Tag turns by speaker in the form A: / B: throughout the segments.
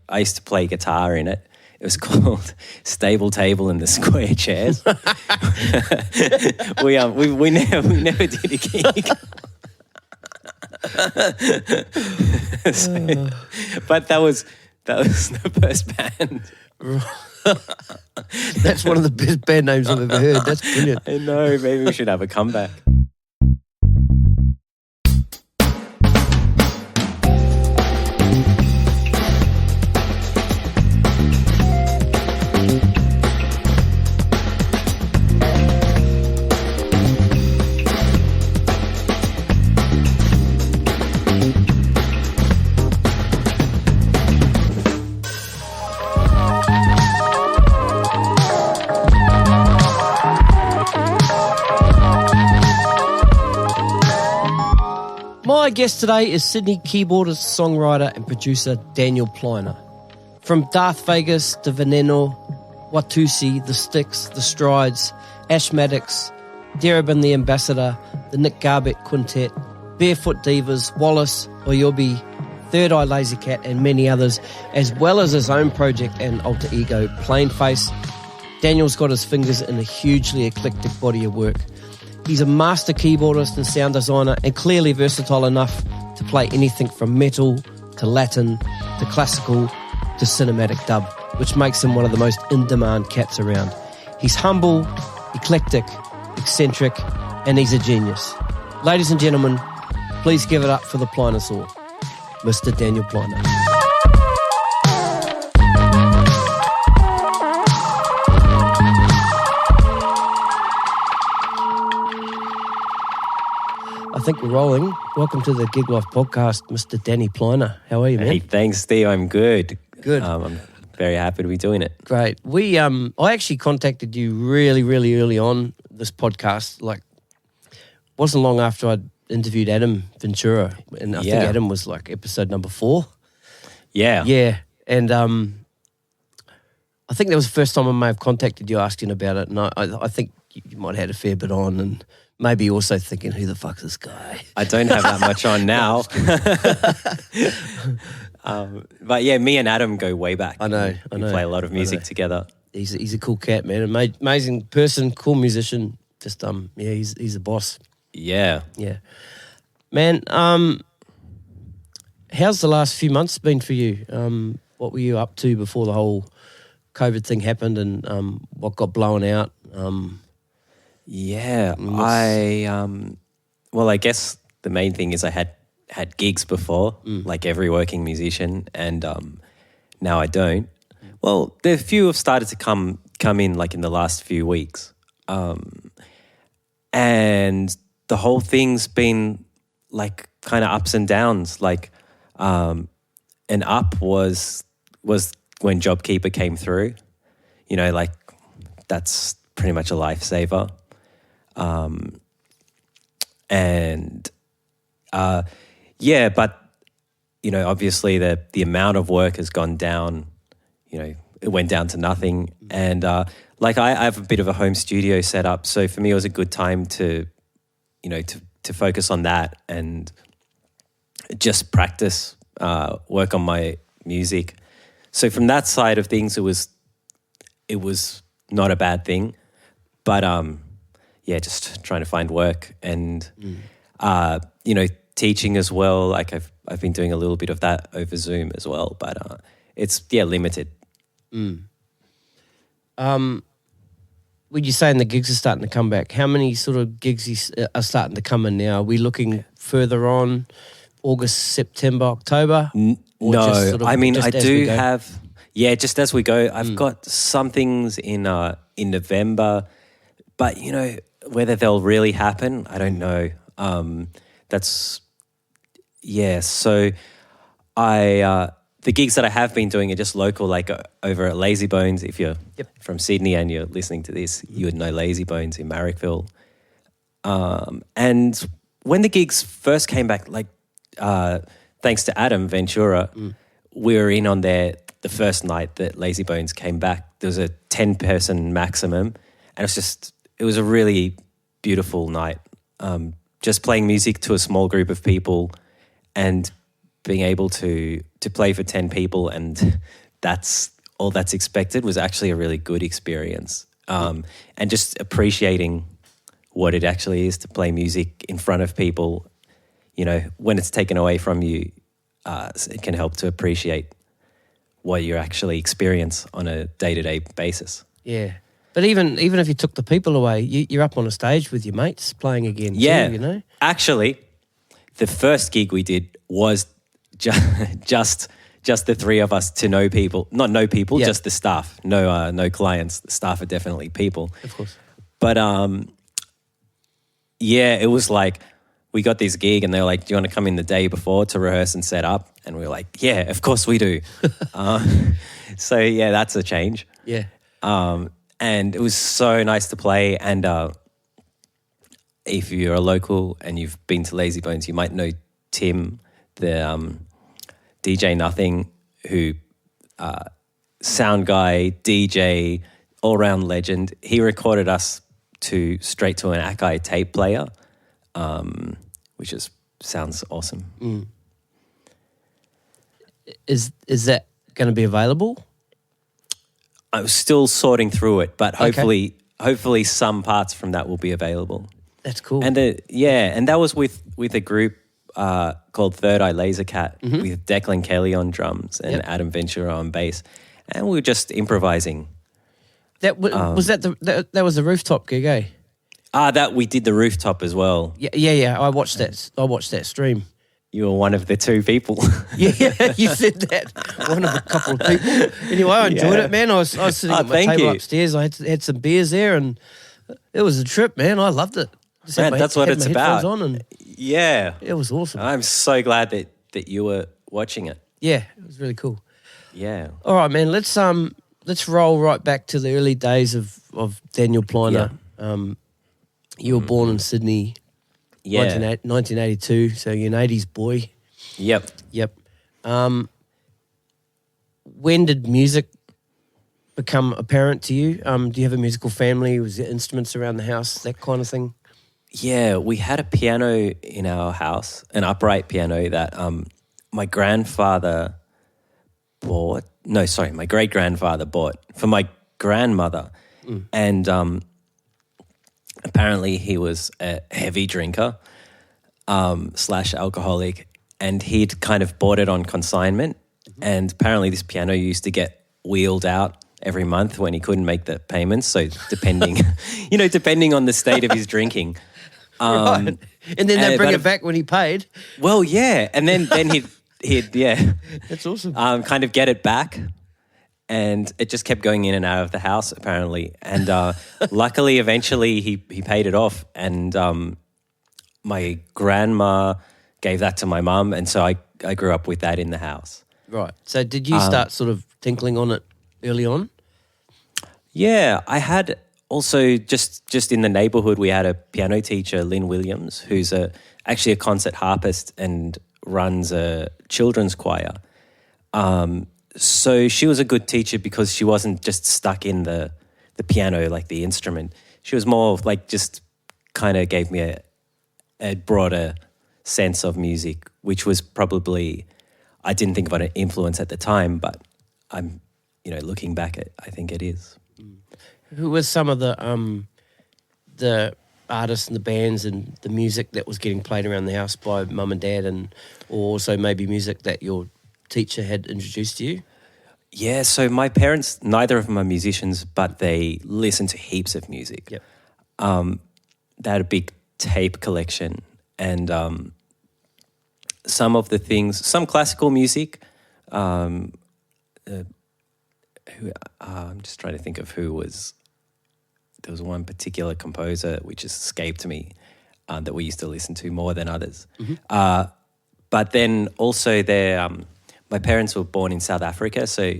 A: I used to play guitar in it. It was called Stable Table and the Square Chairs. we never did a gig. But that was the first band.
B: That's one of the best band names I've ever heard. That's brilliant.
A: I know. Maybe we should have a comeback.
B: My guest today is Sydney keyboardist, songwriter and producer Daniel Pliner. From Darth Vegas to Veneno, Watussi, The Sticks, The Strides, Asthmatix, Dereb the Ambassador, the Nick Garbett Quintet, Barefoot Divas, Wallace, Oyobi, Third Eye Lazy Cat and many others, as well as his own project and alter ego, PlaneFace, Daniel's got his fingers in a hugely eclectic body of work. He's a master keyboardist and sound designer and clearly versatile enough to play anything from metal to Latin to classical to cinematic dub, which makes him one of the most in-demand cats around. He's humble, eclectic, eccentric, and he's a genius. Ladies and gentlemen, please give it up for the plinosaur, Mr. Daniel Pliner. I think we're rolling. Welcome to the Gig Life podcast, Mr. Danny Pliner. How are you, man?
A: Hey, thanks, Steve. I'm good.
B: Good.
A: I'm very happy to be doing it.
B: Great. I actually contacted you really, really early on this podcast. Like, wasn't long after I'd interviewed Adam Ventura, and I think Adam was like episode number 4.
A: Yeah.
B: Yeah. And I think that was the first time I may have contacted you asking about it, and I think you might have had a fair bit on, and maybe also thinking, who the fuck's this guy?
A: I don't have that much on now. But yeah, me and Adam go way back.
B: I know.
A: We play a lot of music together.
B: He's a cool cat, man. Amazing person, cool musician. Just he's a boss.
A: Yeah.
B: Yeah. Man, how's the last few months been for you? What were you up to before the whole COVID thing happened, and what got blown out?
A: I guess the main thing is I had gigs before, like every working musician, and now I don't. Well, the few have started to come in like in the last few weeks, and the whole thing's been like kind of ups and downs. Like, an up was when JobKeeper came through. You know, like that's pretty much a lifesaver. But you know, obviously the amount of work has gone down. You know, it went down to nothing, and like I have a bit of a home studio set up, so for me it was a good time to, you know, to focus on that and just practice, work on my music. So from that side of things, it was not a bad thing, but just trying to find work and you know, teaching as well. Like I've been doing a little bit of that over Zoom as well, but it's limited.
B: When you're saying the gigs are starting to come back, how many sort of gigs are starting to come in now? Are we looking further on, August, September, October?
A: No, I mean I do have. Yeah, just as we go. I've got some things in November, but you know, whether they'll really happen, I don't know. So the gigs that I have been doing are just local, like over at Lazy Bones. If you're from Sydney and you're listening to this, you would know Lazy Bones in Marrickville. And when the gigs first came back, like thanks to Adam Ventura, we were in on there the first night that Lazy Bones came back. There was a 10-person maximum, and it was a really beautiful night. Just playing music to a small group of people and being able to to play for 10 people and that's all that's expected was actually a really good experience. And just appreciating what it actually is to play music in front of people, you know, when it's taken away from you, it can help to appreciate what you actually experience on a day-to-day basis.
B: Yeah. But even if you took the people away, you're up on a stage with your mates playing again too, you know?
A: Actually, the first gig we did was just the three of us to know people. Not know people, just the staff. No clients. The staff are definitely people.
B: Of course.
A: But, it was like we got this gig and they were like, do you want to come in the day before to rehearse and set up? And we were like, yeah, of course we do. So, yeah, that's a change.
B: Yeah.
A: And it was so nice to play. And if you're a local and you've been to Lazy Bones, you might know Tim, the DJ Nothing, who sound guy, DJ, all-round legend. He recorded us straight to an Akai tape player, which sounds awesome.
B: Mm. Is that going to be available?
A: I was still sorting through it, but hopefully some parts from that will be available.
B: That's cool.
A: And and that was with a group called Third Eye Laser Cat with Declan Kelly on drums and Adam Ventura on bass, and we were just improvising.
B: That was that was the rooftop gig, eh?
A: That we did the rooftop as well.
B: Yeah. I watched that stream.
A: You were one of the two people.
B: Yeah, you said that. One of a couple of people. Anyway, I enjoyed it, man. I was sitting at my table upstairs. I had some beers there, and it was a trip, man. I loved it.
A: Man, that's what it's about.
B: On and it was awesome.
A: I'm so glad that you were watching it.
B: Yeah, it was really cool.
A: Yeah.
B: All right, man. Let's roll right back to the early days of Daniel Pliner. Yeah. You were born in Sydney. Yeah. 1982, so you're an 80s boy.
A: Yep.
B: When did music become apparent to you? Do you have a musical family? Was there instruments around the house, that kind of thing?
A: Yeah, we had a piano in our house, an upright piano that my grandfather bought. No, sorry, my great-grandfather bought for my grandmother. And apparently he was a heavy drinker / alcoholic, and he'd kind of bought it on consignment. And apparently this piano used to get wheeled out every month when he couldn't make the payments. So depending on the state of his drinking.
B: Right. And then they bring it back when he paid.
A: Well, yeah. And then he'd
B: That's awesome.
A: Kind of get it back. And it just kept going in and out of the house, apparently. And luckily, eventually, he paid it off. And my grandma gave that to my mum. And so I grew up with that in the house.
B: Right. So did you start sort of tinkling on it early on?
A: Yeah. I had also just in the neighbourhood, we had a piano teacher, Lynn Williams, who's actually a concert harpist and runs a children's choir. So she was a good teacher because she wasn't just stuck in the piano, like the instrument. She was more like just kind of gave me a broader sense of music, which was probably, I didn't think about an influence at the time, but I'm, looking back I think it is.
B: Who were some of the artists and the bands and the music that was getting played around the house by mum and dad, or also maybe music that your teacher had introduced to you?
A: Yeah, so my parents, neither of them are musicians, but they listen to heaps of music.
B: Yep.
A: They had a big tape collection, and some classical music. I'm just trying to think of who was. There was one particular composer which escaped me that we used to listen to more than others. Mm-hmm. But then also my parents were born in South Africa, so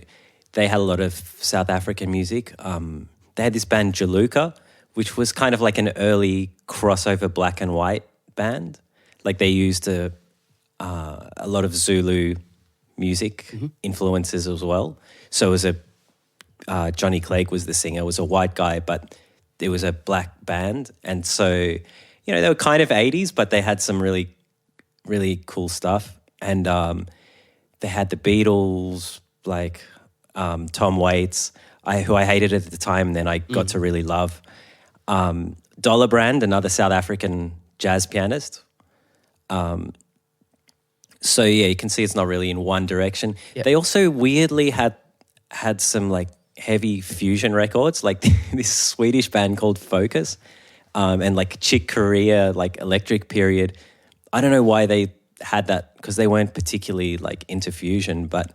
A: they had a lot of South African music. They had this band Jaluka, which was kind of like an early crossover black and white band. Like they used a lot of Zulu music influences as well. So it was Johnny Clegg was the singer. It was a white guy, but it was a black band. And so, they were kind of 80s, but they had some really, really cool stuff. And they had the Beatles, like Tom Waits, who I hated at the time, and then I got to really love. Dollar Brand, another South African jazz pianist. So yeah, you can see it's not really in one direction. Yep. They also weirdly had some like heavy fusion records, like this Swedish band called Focus, and like Chick Corea, like Electric Period. I don't know why they had that, because they weren't particularly like into fusion, but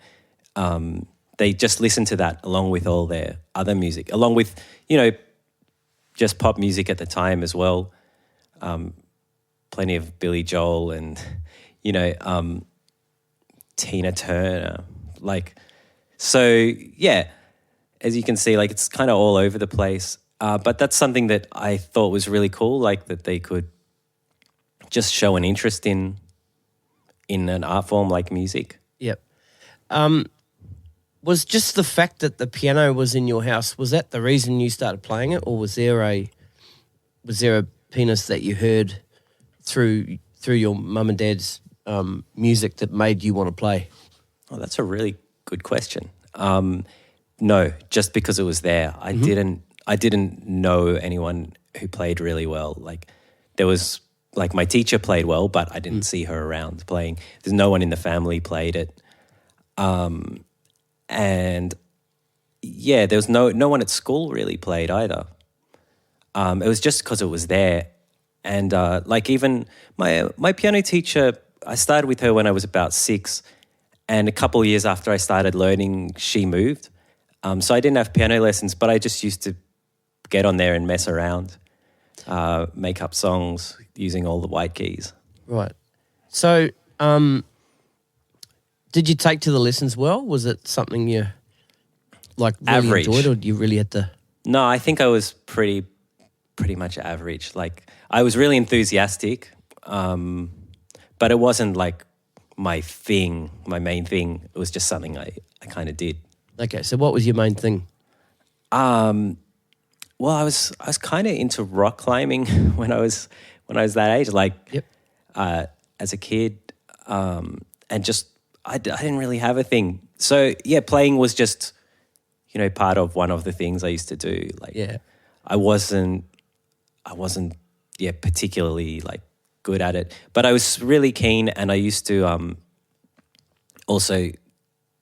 A: they just listened to that along with all their other music, along with, you know, just pop music at the time as well. Plenty of Billy Joel and, you know, Tina Turner. Like, so yeah, as you can see, like it's kind of all over the place. But that's something that I thought was really cool, like that they could just show an interest in an art form like music.
B: Yep. Was just the fact that the piano was in your house, was that the reason you started playing it, or was there a pianist that you heard through your mum and dad's music that made you want to play?
A: Oh, that's a really good question. No, just because it was there. I didn't know anyone who played really well. Like there was, like my teacher played well, but I didn't see her around playing. There's no one in the family played it. And yeah, there was no one at school really played either. It was just because it was there. And like even my piano teacher, I started with her when I was about 6, and a couple of years after I started learning, she moved. So I didn't have piano lessons, but I just used to get on there and mess around, make up songs using all the white keys.
B: Right. So did you take to the lessons well? Was it something you like really
A: average.
B: Enjoyed, or you really had to?
A: No, I think I was pretty much average. Like I was really enthusiastic, but it wasn't like my main thing. It was just something I kind of did.
B: Okay, so what was your main thing?
A: Well, I was kind of into rock climbing when I was that age. Like,
B: yep.
A: As a kid, and just I didn't really have a thing. So yeah, playing was just, you know, part of one of the things I used to do. Like,
B: yeah,
A: I wasn't particularly like good at it, but I was really keen, and I used to also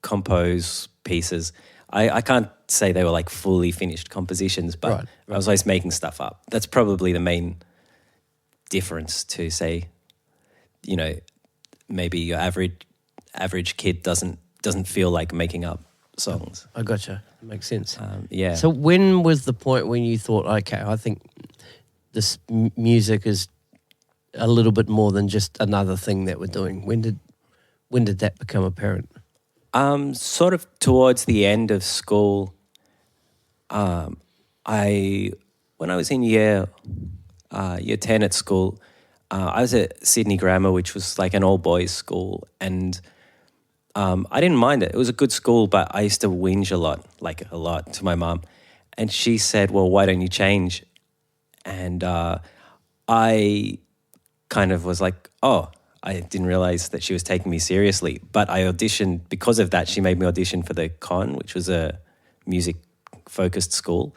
A: compose pieces. I can't say they were like fully finished compositions, but
B: right.
A: I was always making stuff up. That's probably the main difference to say, you know, maybe your average kid doesn't feel like making up songs.
B: I gotcha. Makes sense.
A: Yeah.
B: So when was the point when you thought, okay, I think this music is a little bit more than just another thing that we're doing? When did that become apparent?
A: Sort of towards the end of school. When I was in year 10 at school, I was at Sydney Grammar, which was like an all-boys school, and I didn't mind it. It was a good school, but I used to whinge a lot to my mum. And she said, well, why don't you change? And I kind of was like, oh, I didn't realize that she was taking me seriously. But I auditioned, because of that, she made me audition for the Con, which was a music-focused school.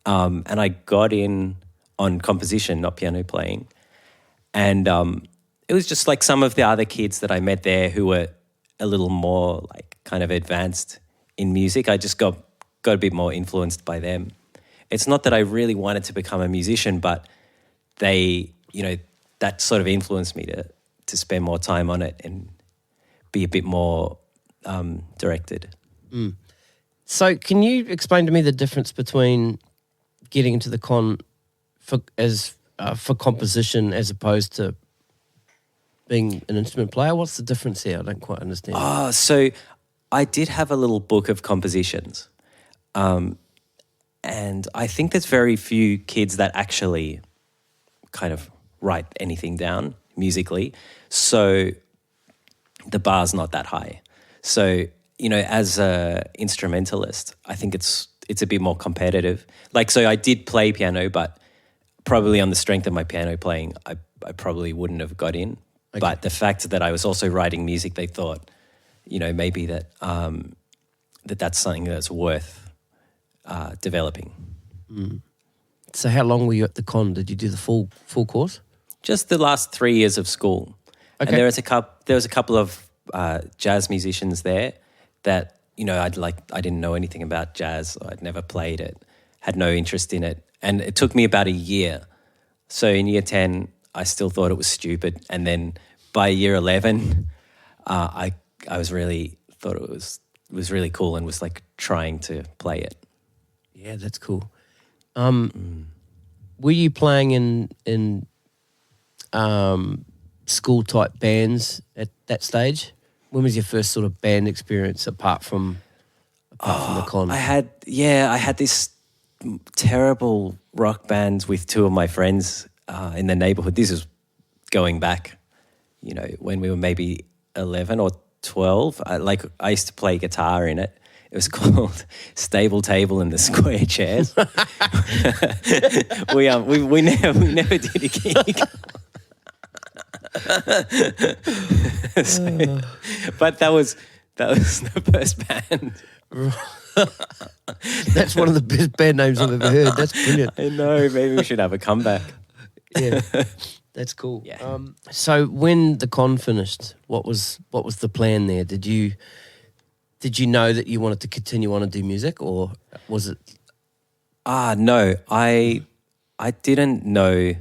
A: And I got in on composition, not piano playing. And it was just like some of the other kids that I met there who were a little more like kind of advanced in music. I just got a bit more influenced by them. It's not that I really wanted to become a musician, but they, you know, that sort of influenced me to spend more time on it and be a bit more directed.
B: Mm. So can you explain to me the difference between getting into the Con for composition as opposed to being an instrument player? What's the difference here? I don't quite understand.
A: So I did have a little book of compositions, and I think there's very few kids that actually kind of write anything down musically. So the bar's not that high. So, you know, as a instrumentalist, I think it's a bit more competitive. Like, so I did play piano, but probably on the strength of my piano playing, I probably wouldn't have got in. Okay. But the fact that I was also writing music, they thought, maybe that's something that's worth developing.
B: So how long were you at the con? Did you do the full course?
A: Just the last 3 years of school.
B: Okay.
A: And there was a couple of jazz musicians there that, I didn't know anything about jazz. I'd never played it, had no interest in it. And it took me about a year. So in year 10, I still thought it was stupid. And then by year 11, I was really thought it was really cool and was like trying to play it.
B: Yeah, that's cool. Were you playing in school type bands at that stage? When was your first sort of band experience apart from the con?
A: I had this terrible rock band with two of my friends in the neighborhood. This is going back, when we were maybe 11 or 12. I used to play guitar in it. It was called Stable Table and the Square Chairs. we never did a gig. But that was the first band.
B: That's one of the best band names I've ever heard. That's brilliant.
A: I know. Maybe we should have a comeback.
B: Yeah, that's cool.
A: Yeah.
B: So when the con finished, what was the plan there? Did you know that you wanted to continue on and do music, or was it?
A: No, I didn't know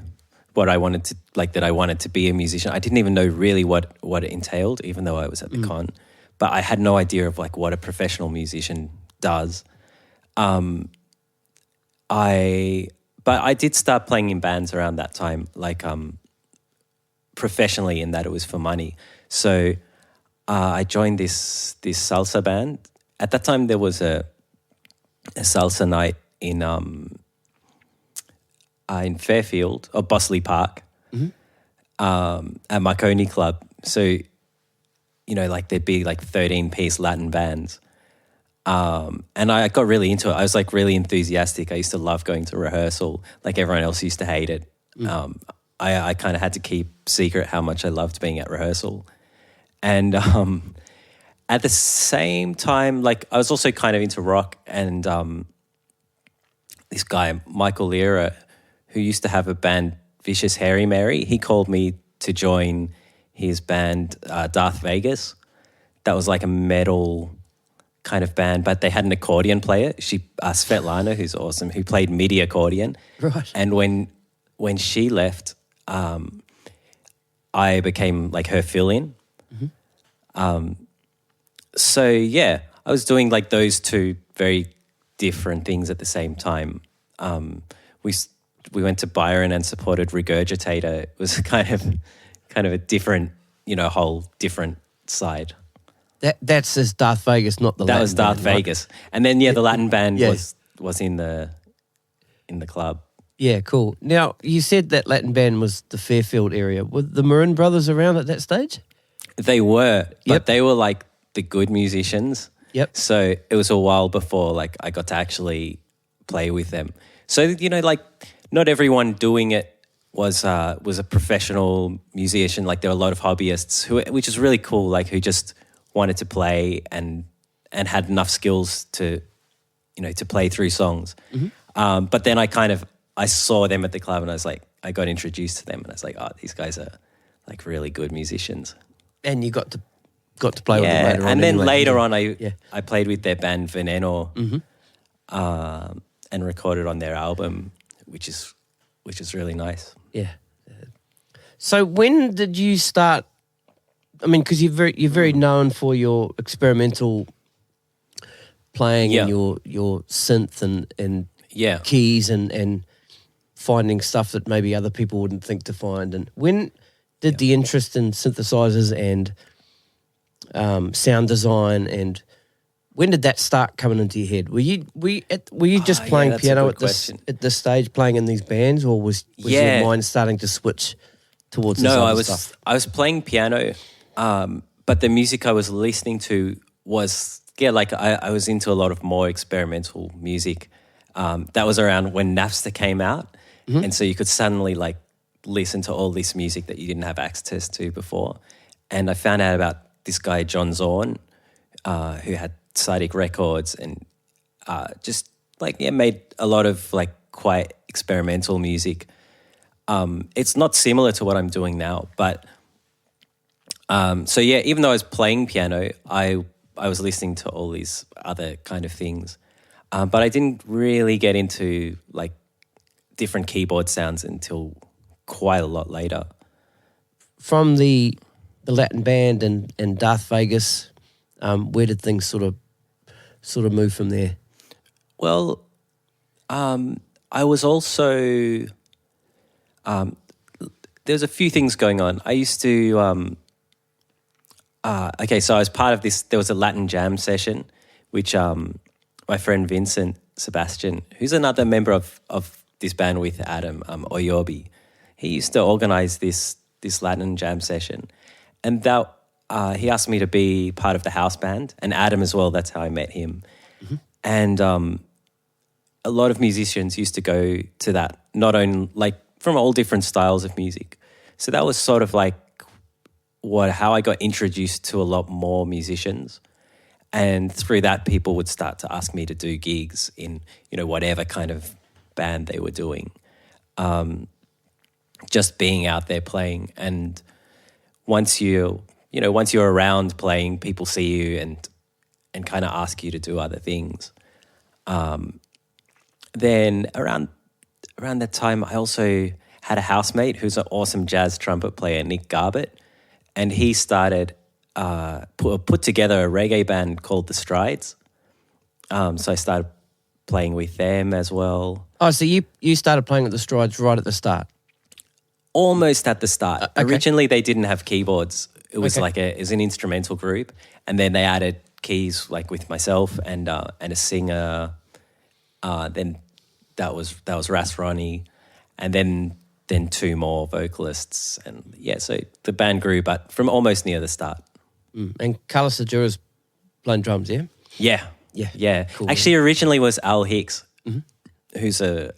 A: what I wanted to, that I wanted to be a musician. I didn't even know really what it entailed, even though I was at the con. But I had no idea of what a professional musician does. But I did start playing in bands around that time, professionally, in that it was for money. So I joined this salsa band. At that time, there was a salsa night in Fairfield or Bossley Park at Marconi Club. So, there'd be 13-piece Latin bands. And I got really into it. I was really enthusiastic. I used to love going to rehearsal. Everyone else used to hate it. I kind of had to keep secret how much I loved being at rehearsal. And at the same time, I was also kind of into rock. And this guy, Michael Lira, who used to have a band, Vicious Harry Mary, he called me to join his band, Darth Vegas. That was a metal kind of band, but they had an accordion player, Svetlana, who's awesome, who played MIDI accordion.
B: Right.
A: And when she left, I became her fill-in. So yeah, I was doing those two very different things at the same time. We went to Byron and supported Regurgitator. It was kind of a different, whole different side.
B: That's just Darth Vegas, not the Latin
A: That was Darth
B: band,
A: Vegas. Right? And then the Latin band
B: yeah.
A: was in the club.
B: Yeah, cool. Now, you said that Latin band was the Fairfield area. Were the Maroon Brothers around at that stage?
A: They were, but they were the good musicians.
B: Yep.
A: So it was a while before I got to actually play with them. So not everyone doing it was a professional musician. There were a lot of hobbyists which is really cool. Who just wanted to play and had enough skills to play through songs. But then I saw them at the club and I got introduced to them and I was oh, these guys are really good musicians.
B: And you got to play with them later on.
A: And then
B: anyway.
A: later on I played with their band Veneno and recorded on their album, which is really nice.
B: Yeah. So when did you start? I mean, because you're very known for your experimental playing and your synth and keys and finding stuff that maybe other people wouldn't think to find. And when did the interest in synthesizers and sound design, and when did that start coming into your head? Were you just playing piano at this stage, playing in these bands, or was your mind starting to switch towards this other stuff?
A: I was playing piano, but the music I was listening to was I was into a lot of more experimental music. That was around when Napster came out, and so you could suddenly listen to all this music that you didn't have access to before. And I found out about this guy John Zorn, who had Psychic Records, and just made a lot of quite experimental music. It's not similar to what I'm doing now, but so yeah, even though I was playing piano, I was listening to all these other kind of things, but I didn't really get into different keyboard sounds until quite a lot later.
B: From the Latin band and Darth Vegas, where did things sort of move from there?
A: Well, I was also there's a few things going on. I used to so I was part of this. There was a Latin jam session, which my friend Vincent Sebastian, who's another member of this band with Adam, Oyobi, he used to organize this Latin jam session, and that he asked me to be part of the house band, and Adam as well. That's how I met him. Mm-hmm. And a lot of musicians used to go to that, not only from all different styles of music. So that was sort of how I got introduced to a lot more musicians. And through that, people would start to ask me to do gigs in, whatever kind of band they were doing. Just being out there playing. And once you're around playing, people see you and kind of ask you to do other things. Then around that time, I also had a housemate who's an awesome jazz trumpet player, Nick Garbett, and he started put together a reggae band called The Strides. So I started playing with them as well.
B: Oh, so you started playing with The Strides right at the start?
A: Almost at the start.
B: Okay.
A: Originally, they didn't have keyboards. It was it was an instrumental group, and then they added keys with myself and a singer. Then that was Ras Ronnie, and then two more vocalists, and so the band grew, but from almost near the start.
B: And Carlos Sajura's playing drums, yeah?
A: Yeah.
B: Cool.
A: Actually, originally was Al Hicks, who's a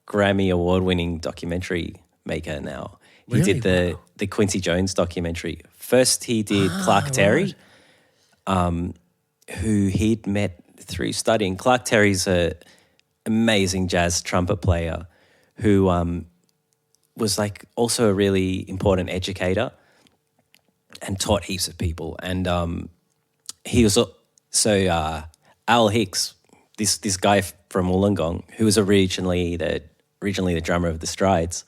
A: Grammy award-winning documentary maker now. He did the Quincy Jones documentary. First, he did Clark Terry, who he'd met through studying. Clark Terry's a amazing jazz trumpet player who was also a really important educator and taught heaps of people. And he was Al Hicks, this guy from Wollongong, who was originally the drummer of The Strides,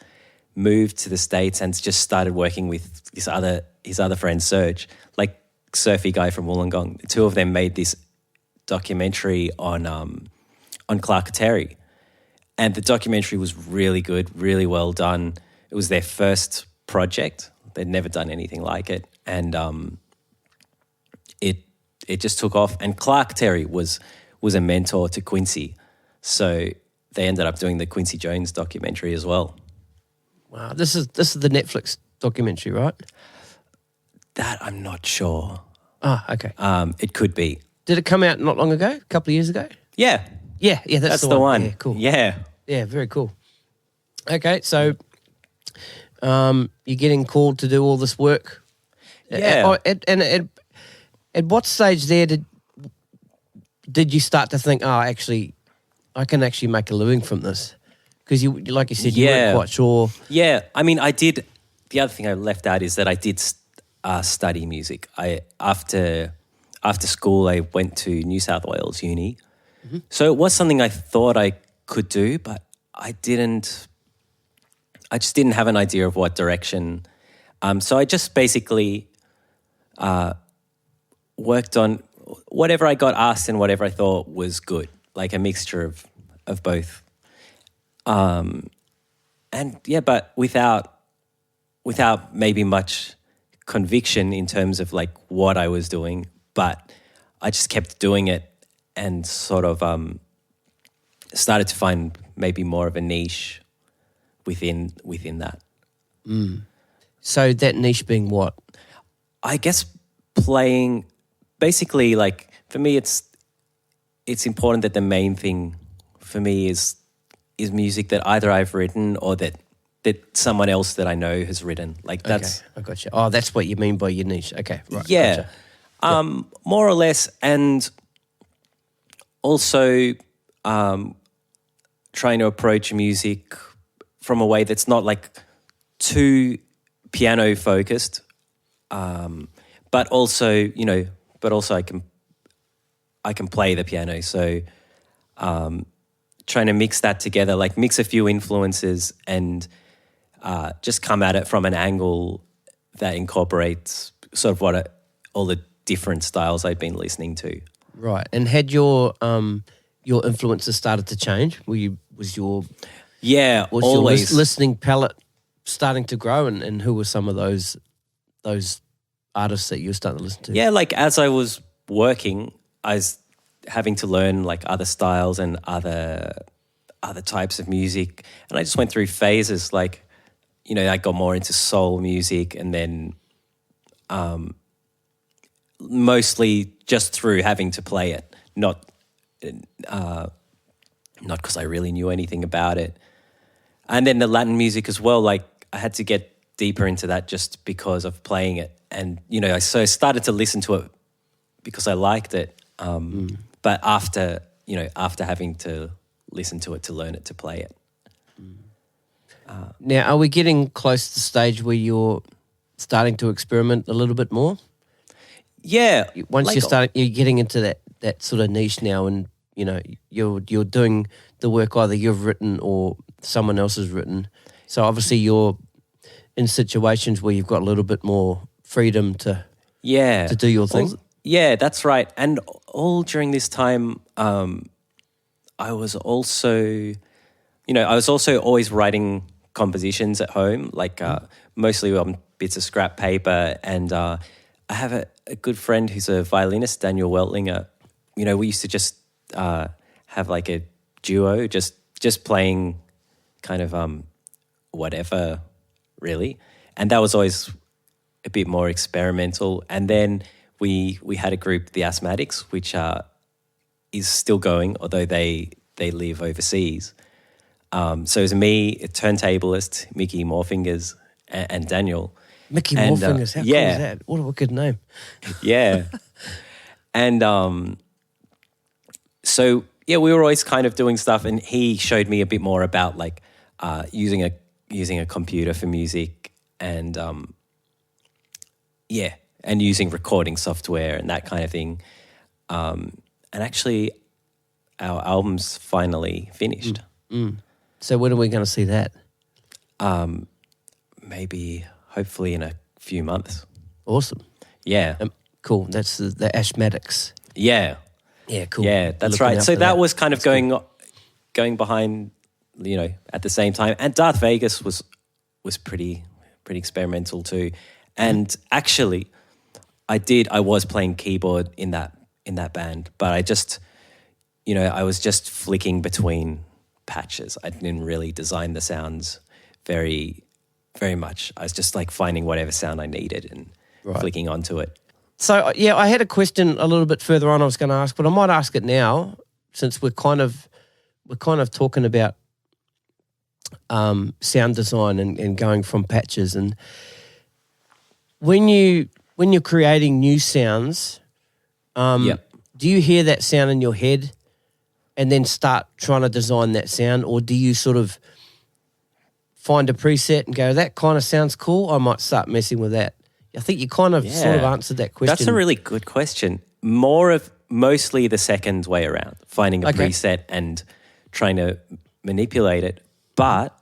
A: moved to the States and just started working with his other friend Serge, surfy guy from Wollongong. The two of them made this documentary on Clark Terry, and the documentary was really good, really well done. It was their first project; they'd never done anything like it, and it just took off. And Clark Terry was a mentor to Quincy, so they ended up doing the Quincy Jones documentary as well.
B: Wow, this is the Netflix documentary, right?
A: That I'm not sure.
B: Ah, okay.
A: It could be.
B: Did it come out not long ago? A couple of years ago?
A: Yeah.
B: Yeah, that's the one. Yeah, cool.
A: Yeah.
B: Yeah, very cool. Okay, so you're getting called to do all this work.
A: Yeah.
B: And at what stage there did you start to think, actually, I can actually make a living from this? Because you, like you said, you weren't quite sure.
A: Yeah, I mean, I did. The other thing I left out is that I did study music. After school, I went to New South Wales Uni. Mm-hmm. So it was something I thought I could do, but I just didn't have an idea of what direction. So I just basically worked on whatever I got asked and whatever I thought was good, like a mixture of both. But without maybe much conviction in terms of what I was doing, but I just kept doing it and sort of started to find maybe more of a niche within that.
B: Mm. So that niche being what?
A: I guess playing, basically, for me, it's important that the main thing for me is music that either I've written or that someone else that I know has written. That's
B: okay, I got you. Oh, that's what you mean by your niche. Okay, right.
A: Yeah.
B: Gotcha.
A: More or less, and also trying to approach music from a way that's not like too piano focused, but also I can play the piano, so trying to mix that together, like mix a few influences and just come at it from an angle that incorporates sort of all the different styles I'd been listening to.
B: Right. And had your influences started to change? Was your
A: always
B: listening palette starting to grow, and who were some of those artists that you were starting to listen to?
A: Yeah, like as I was working, I was having to learn like other styles and other types of music, and I just went through phases. Like, I got more into soul music, and then mostly just through having to play it, not because I really knew anything about it. And then the Latin music as well, like I had to get deeper into that just because of playing it. And, I started to listen to it because I liked it. But after having to listen to it to learn it, to play it.
B: Now, are we getting close to the stage where you're starting to experiment a little bit more?
A: Yeah.
B: Once you're getting into that sort of niche now, and you're doing the work either you've written or someone else has written. So obviously you're in situations where you've got a little bit more freedom to do your thing.
A: Yeah, that's right. And all during this time, I was also always writing compositions at home, like mostly on bits of scrap paper. And I have a good friend who's a violinist, Daniel Weltlinger. We used to just have like a duo, just playing kind of whatever, really. And that was always a bit more experimental. And then we had a group, the Asthmatix, which is still going, although they live overseas. So it was me, a turntablist, Mickey Morfingers, and Daniel.
B: Mickey Morfingers, how cool is that? What a good name.
A: Yeah. And so, yeah, we were always kind of doing stuff, and he showed me a bit more about like using a computer for music and and using recording software and that kind of thing. And actually, our album's finally finished.
B: So when are we going to see that?
A: Maybe, hopefully, in a few months.
B: Awesome.
A: Yeah.
B: Cool. That's the Asthmatix.
A: Yeah.
B: Yeah, cool.
A: Yeah, that's right. So that was kind of going behind, at the same time. And Darth Vegas was pretty experimental too. And actually, I was playing keyboard in that band, but I just, I was just flicking between patches. I didn't really design the sounds very, very much. I was just like finding whatever sound I needed and flicking onto it.
B: So, yeah, I had a question a little bit further on I was going to ask, but I might ask it now since we're kind of talking about sound design and going from patches. And when you're creating new sounds, do you hear that sound in your head and then start trying to design that sound, or do you sort of find a preset and go, that kind of sounds cool, I might start messing with that? I think you kind of sort of answered that question.
A: That's a really good question. Mostly the second way around, finding a preset and trying to manipulate it. But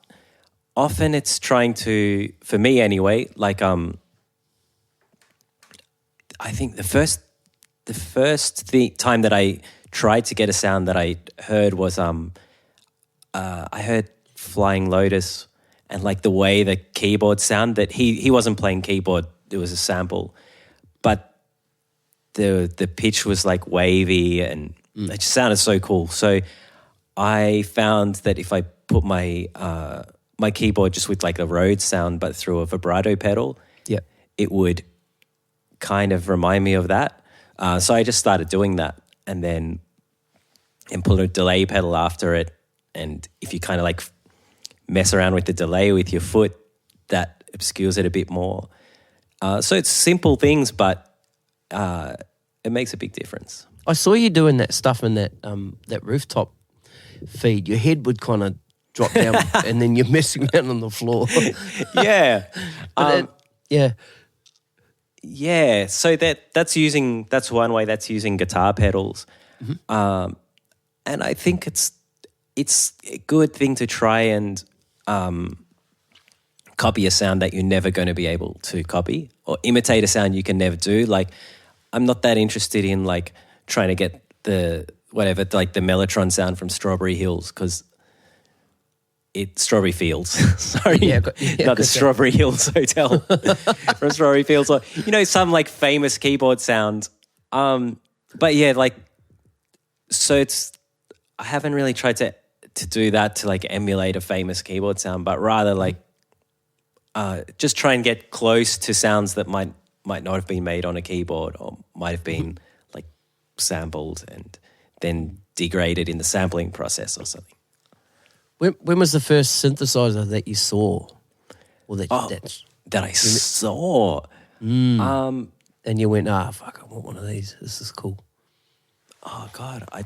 A: often it's trying to, for me anyway, like I think the first time that I tried to get a sound that I heard was I heard Flying Lotus, and like the way the keyboard sound, that he wasn't playing keyboard, it was a sample, but the pitch was like wavy and it just sounded so cool. So I found that if I put my my keyboard just with like a Rhodes sound but through a vibrato pedal, it would kind of remind me of that. So I just started doing that, and put a delay pedal after it. And if you kind of like mess around with the delay with your foot, that obscures it a bit more. So it's simple things, but it makes a big difference.
B: I saw you doing that stuff in that rooftop feed. Your head would kind of drop down and then you're messing around on the floor.
A: Yeah.
B: Yeah.
A: Yeah. So that's one way. That's using guitar pedals. And I think it's a good thing to try and copy a sound that you're never going to be able to copy, or imitate a sound you can never do. Like, I'm not that interested in like trying to get the Mellotron sound from Strawberry Hills, because it's Strawberry Fields. Sorry, not the Strawberry Hills Hotel from Strawberry Fields, or some like famous keyboard sound. But yeah, like, so I haven't really tried to do that, to like emulate a famous keyboard sound, but rather like just try and get close to sounds that might not have been made on a keyboard, or might have been like sampled and then degraded in the sampling process or something.
B: When was the first synthesizer that you saw? Or that
A: I saw?
B: And you went, fuck, I want one of these. This is cool.
A: Oh God, I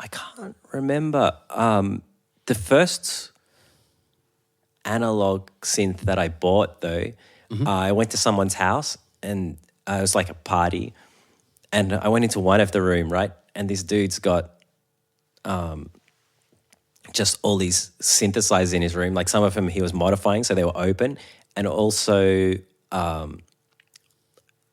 A: can't remember. The first analog synth that I bought, though, I went to someone's house, and it was like a party, and I went into one of the room, right, and this dude's got just all these synthesizers in his room. Like, some of them he was modifying, so they were open, and also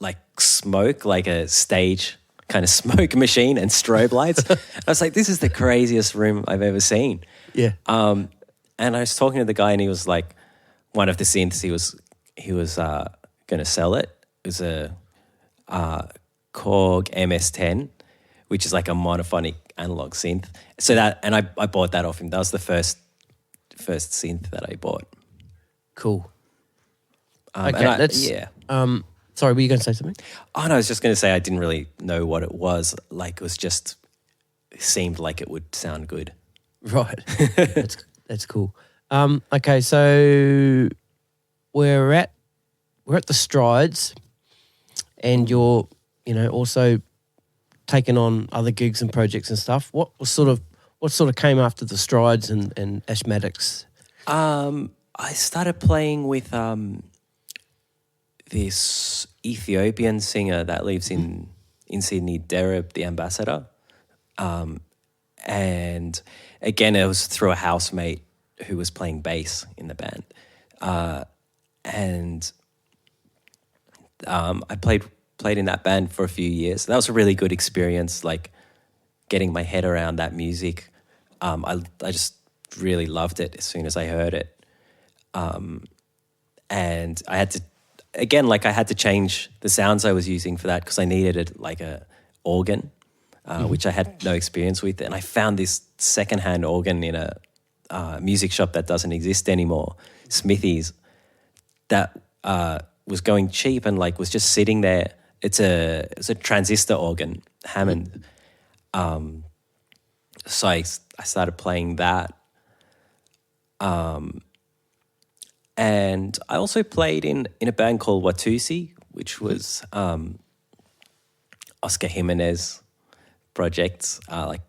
A: like smoke, like a stage kind of smoke machine and strobe lights. I was like, this is the craziest room I've ever seen.
B: Yeah.
A: And I was talking to the guy, and he was like, one of the synths he was going to sell it. It was a Korg MS-10, which is like a monophonic analog synth. So and I bought that off him. That was the first synth that I bought.
B: Cool.
A: Okay,
B: sorry, were you going to say something?
A: Oh, no, I was just going to say I didn't really know what it was. Like, it seemed like it would sound good.
B: Right. That's cool. Okay, so we're at the Strides, and you're, also taking on other gigs and projects and stuff. What sort of came after the Strides and Asthmatix?
A: I started playing with this Ethiopian singer that lives in Sydney, Dereb the Ambassador. And again, it was through a housemate who was playing bass in the band. And I played in that band for a few years. That was a really good experience, like getting my head around that music. I just really loved it as soon as I heard it. And I had to change the sounds I was using for that, because I needed like a organ, which I had no experience with. And I found this secondhand organ in a music shop that doesn't exist anymore, Smithy's, that was going cheap and like was just sitting there. It's a transistor organ, Hammond. So I started playing that. And I also played in a band called Watussi, which was Oscar Jimenez projects, like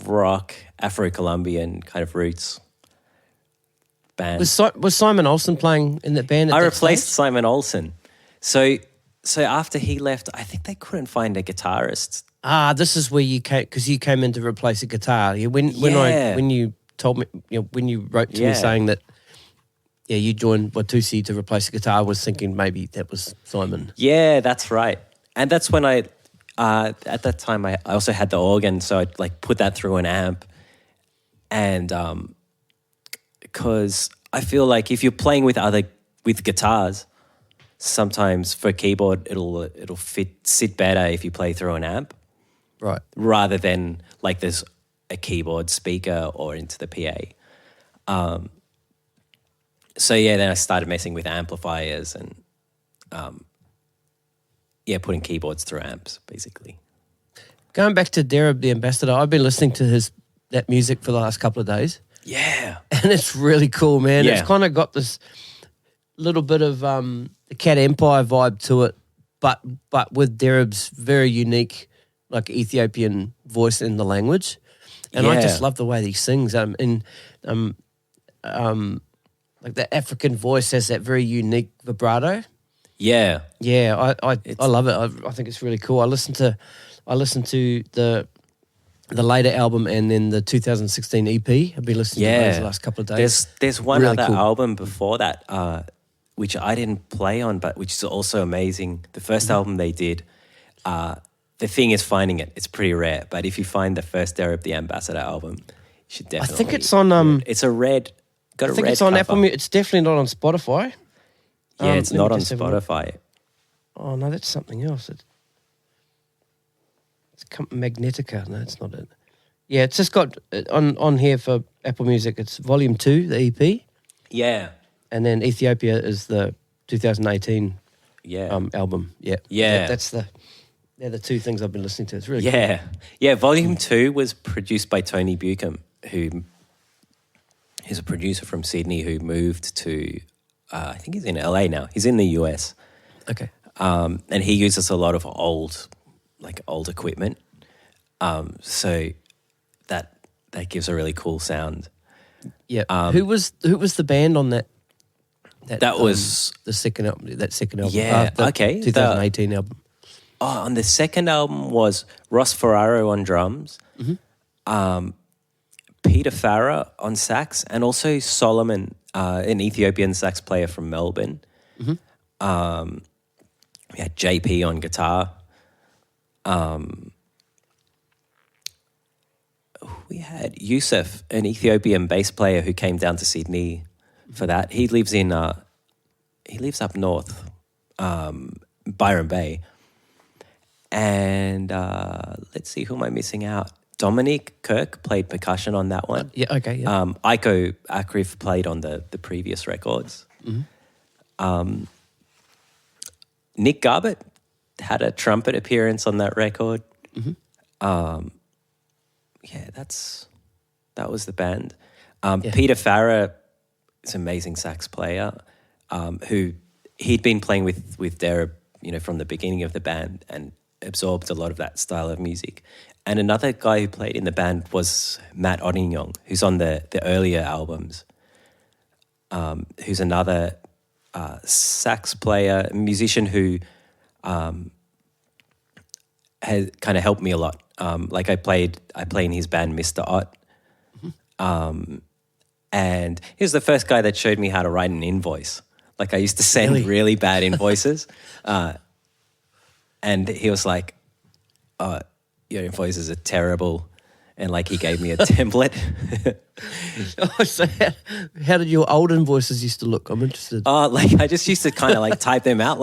A: rock, Afro-Colombian kind of roots band.
B: Was Simon Olsen playing in that band?
A: I replaced Simon Olsen. So after he left, I think they couldn't find a guitarist.
B: This is where you came, because you came in to replace a guitar. When you told me, when you wrote to me saying that, you joined Watussi to replace the guitar, I was thinking maybe that was Simon.
A: Yeah, that's right. And that's when at that time I also had the organ, so I'd like put that through an amp. And because I feel like if you're playing with guitars, sometimes for keyboard it'll sit better if you play through an amp.
B: Right.
A: Rather than like there's a keyboard speaker or into the PA. So then I started messing with amplifiers and putting keyboards through amps, basically.
B: Going back to Dereb the Ambassador, I've been listening to that music for the last couple of days.
A: Yeah.
B: And it's really cool, man.
A: Yeah.
B: It's kind of got this little bit of the Cat Empire vibe to it, but with Dereb's very unique, like Ethiopian voice in the language, and I just love the way he sings. Like the African voice has that very unique vibrato.
A: Yeah,
B: I love it. I think it's really cool. I listened to the later album and then the 2016 EP. I've been listening to those the last couple of days.
A: There's one
B: really
A: other
B: cool
A: album before that, which I didn't play on, but which is also amazing. The first album they did, the thing is finding it. It's pretty rare, but if you find the first Dereb the Ambassador album, you should definitely.
B: I think it's on.
A: It's a red. Got a
B: I think
A: red
B: it's on
A: cover.
B: Apple Music. It's definitely not on Spotify.
A: Yeah, it's not on
B: just have a look.
A: Spotify.
B: Oh no, that's something else. It's Magnetica. No, it's not it. Yeah, it's just got on here for Apple Music. It's Volume 2, the EP.
A: Yeah.
B: And then Ethiopia is the 2018 album. Yeah.
A: Yeah.
B: They're the two things I've been listening to. It's really cool.
A: Yeah. Yeah, Volume 2 was produced by Tony Buchan, who's a producer from Sydney who moved to, I think he's in LA now. He's in the US.
B: Okay.
A: And he uses a lot of old equipment. So that gives a really cool sound.
B: Yeah. Who was the band on that?
A: That was
B: the second album. That second album.
A: Yeah.
B: The
A: Okay.
B: 2018 album.
A: Oh, on the second album was Ross Ferraro on drums, Peter Farah on sax, and also Solomon, an Ethiopian sax player from Melbourne. We had JP on guitar. We had Yusuf, an Ethiopian bass player who came down to Sydney for that. He lives up north, Byron Bay. And let's see, who am I missing out? Dominic Kirk played percussion on that one.
B: Yeah, okay. Yeah.
A: Iko Akrif played on the previous records. Nick Garbett had a trumpet appearance on that record. Yeah, that was the band. Peter Farah is an amazing sax player who he'd been playing with Dereb, from the beginning of the band and absorbed a lot of that style of music. And another guy who played in the band was Matt Odingyong, who's on the earlier albums, who's another sax player, musician who has kind of helped me a lot. I play in his band Mr. Ott. And he was the first guy that showed me how to write an invoice. I used to send really bad invoices. And he was like, "Oh, your invoices are terrible." And he gave me a template.
B: So how did your old invoices used to look? I'm interested.
A: I just used to kind of type them out.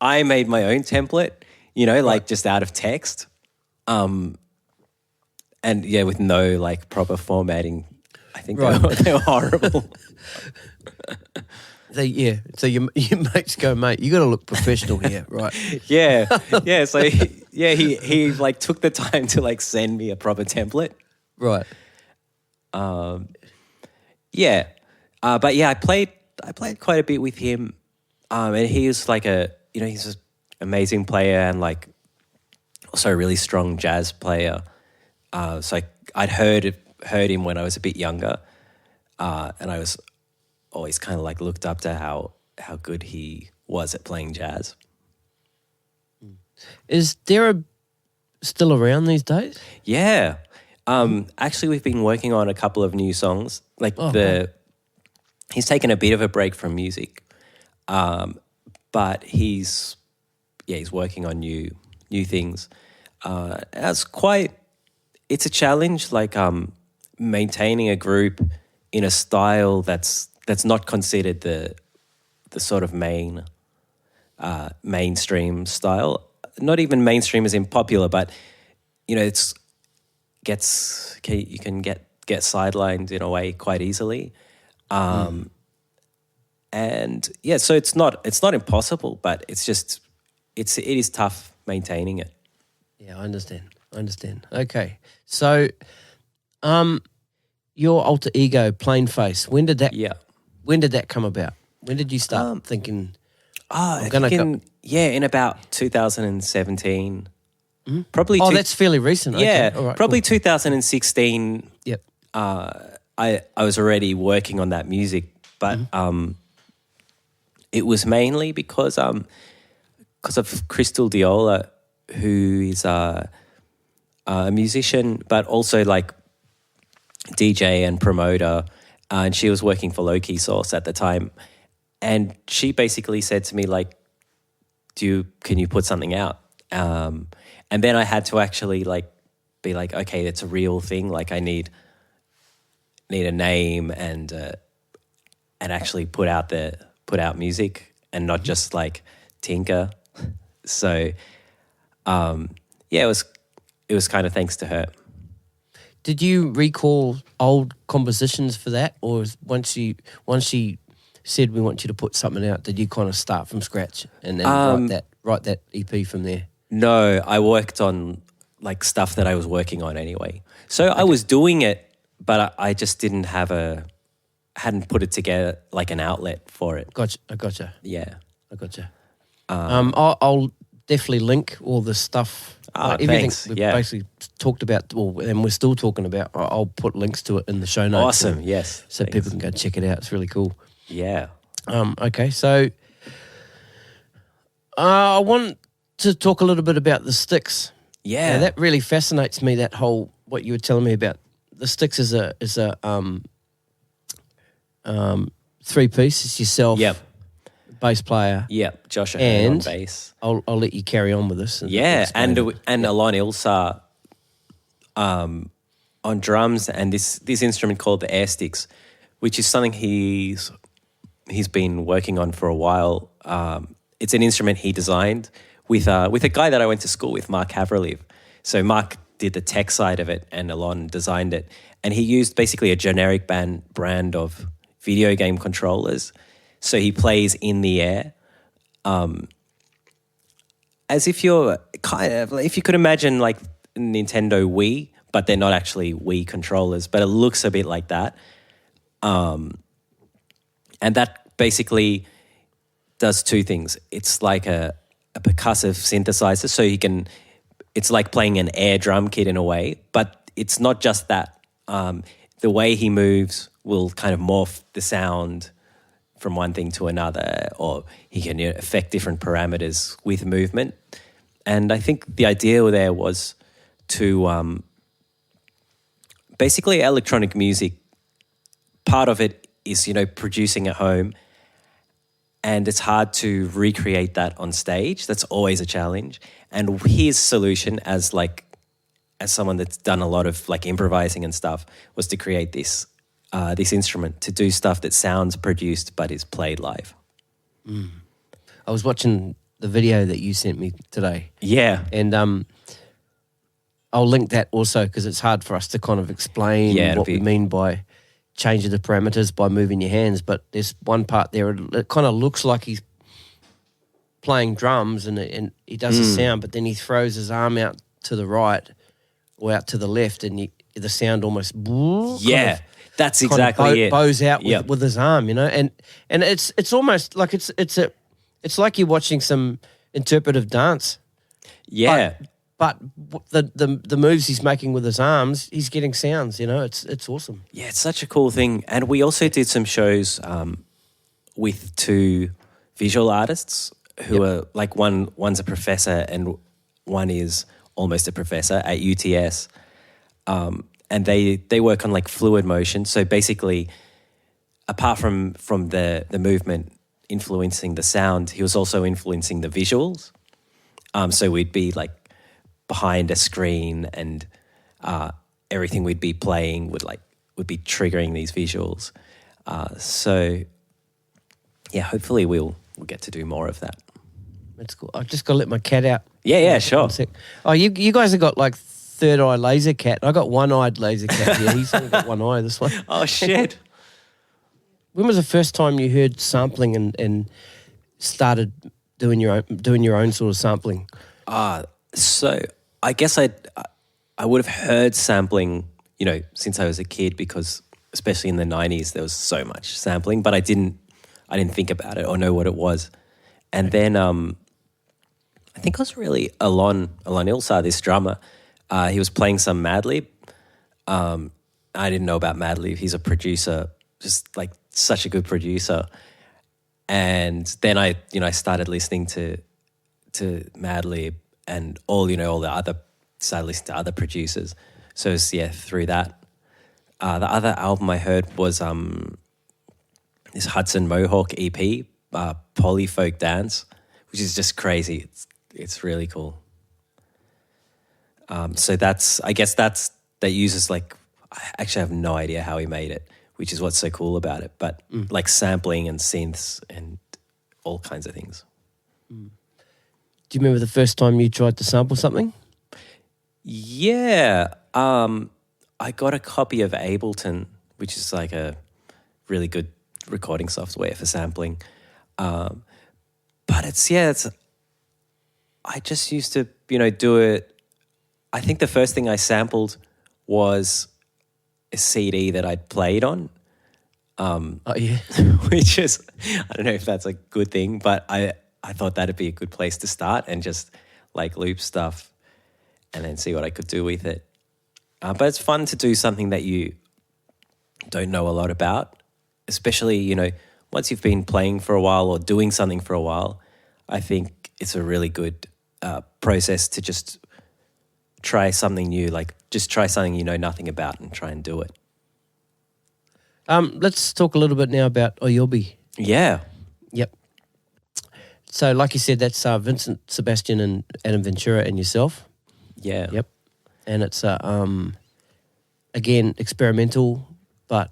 A: I made my own template, just out of text. And yeah, with no proper formatting. I think they were horrible.
B: So your mates go, "Mate, you got to look professional here," right?
A: Yeah. So he took the time to send me a proper template,
B: right?
A: Yeah, but yeah, I played quite a bit with him, and he was he's an amazing player and also a really strong jazz player. So I'd heard him when I was a bit younger, and I was always kind of looked up to how good he was at playing jazz.
B: Is Dereb still around these days?
A: Yeah. Actually, we've been working on a couple of new songs. He's taken a bit of a break from music, but he's working on new things. It's a challenge, maintaining a group in a style that's not considered the sort of mainstream style. Not even mainstream as in popular, but you can get sidelined in a way quite easily. And yeah, so it's not impossible, but it is tough maintaining it.
B: Yeah, I understand. Okay. So your alter ego, PlaneFace, when did that come about? When did you start thinking?
A: I think in about 2017. Probably.
B: That's fairly recent.
A: Yeah,
B: okay. All right,
A: probably
B: cool.
A: 2016.
B: Yep.
A: I was already working on that music, but it was mainly because of Crystal Diola, who is a musician, but also like DJ and promoter, and she was working for Low Key Source at the time, and she basically said to me like, can you put something out? And then I had to actually like be like, okay, it's a real thing. Like I need a name and actually put out music and not just like tinker. So it was kind of thanks to her.
B: Did you recall old compositions for that, or once she said we want you to put something out, did you kind of start from scratch and then write that EP from there?
A: No, I worked on like stuff that I was working on anyway. So I was doing it, but I just hadn't put it together like an outlet for it.
B: I gotcha.
A: Yeah.
B: I gotcha. I'll definitely link all the stuff. Everything
A: thanks.
B: we've
A: Yeah.
B: basically talked about, and we're still talking about. I'll put links to it in the show notes.
A: Awesome, yes.
B: So
A: thanks.
B: people can go check it out. It's really cool.
A: Yeah.
B: Okay, so I want to talk a little bit about the Sticks.
A: Yeah.
B: Now, that really fascinates me, that whole, what you were telling me about. The Sticks is a three-piece. It's yourself,
A: Yep.
B: bass player.
A: Yep. Josh Ahern on bass.
B: I'll let you carry on with this.
A: And Alon Ilsar on drums, and this instrument called the Air Sticks, which is something he's been working on for a while. It's an instrument he designed with a guy that I went to school with, Mark Haverlive. So Mark did the tech side of it, and Alon designed it. And he used basically a generic brand of video game controllers. So he plays in the air, as if you're if you could imagine like Nintendo Wii, but they're not actually Wii controllers, but it looks a bit like that. And that basically does two things. It's like a percussive synthesizer, so it's like playing an air drum kit in a way, but it's not just that. The way he moves will kind of morph the sound from one thing to another, or he can affect different parameters with movement. And I think the idea there was to basically electronic music, part of it is, producing at home, and it's hard to recreate that on stage. That's always a challenge. And his solution as someone that's done a lot of like improvising and stuff was to create this instrument to do stuff that sounds produced but is played live.
B: I was watching the video that you sent me today.
A: Yeah.
B: And I'll link that also because it's hard for us to kind of explain what we mean by changing the parameters by moving your hands. But there's one part there, it kind of looks like he's playing drums and he does a sound, but then he throws his arm out to the right or out to the left, and the sound almost
A: that's exactly it.
B: Bows out with his arm, and it's almost like it's like you're watching some interpretive dance.
A: Yeah,
B: but the moves he's making with his arms, he's getting sounds. It's awesome.
A: Yeah, it's such a cool thing. And we also did some shows with two visual artists who are like one's a professor and one is almost a professor at UTS, and they work on like fluid motion. So basically, apart from the movement influencing the sound, he was also influencing the visuals. So we'd be like behind a screen, and everything we'd be playing would be triggering these visuals. So yeah, hopefully we'll get to do more of that.
B: That's cool. I've just got to let my cat out.
A: Yeah, sure.
B: Oh, you guys have got like third eye laser cat. I got one-eyed laser cat here. He's only got one eye, this one.
A: Oh, shit.
B: When was the first time you heard sampling and started doing your own sort of sampling?
A: So I guess I would have heard sampling, since I was a kid, because especially in the 90s there was so much sampling, but I didn't think about it or know what it was. And then I think it was really Alon Ilsar, this drummer. He was playing some Madlib. I didn't know about Madlib. He's a producer, just like such a good producer. And then I started listening to Madlib and all the other, started listening to other producers. So it's, through that. The other album I heard was this Hudson Mohawk EP, Polyfolk Dance, which is just crazy. It's really cool. So that uses like, I actually have no idea how he made it, which is what's so cool about it. But like sampling and synths and all kinds of things.
B: Do you remember the first time you tried to sample something?
A: Yeah. I got a copy of Ableton, which is like a really good recording software for sampling. But I just used to, do it. I think the first thing I sampled was a CD that I'd played on. Which is, I don't know if that's a good thing, but I thought that'd be a good place to start and just like loop stuff and then see what I could do with it. But it's fun to do something that you don't know a lot about, especially, once you've been playing for a while or doing something for a while. I think it's a really good process to just try something new, like just try something you know nothing about and try and do it.
B: Let's talk a little bit now about Oyobi.
A: Yeah.
B: Yep. So like you said, that's Vincent, Sebastian and Adam Ventura and yourself.
A: Yeah.
B: Yep. And it's, again, experimental, but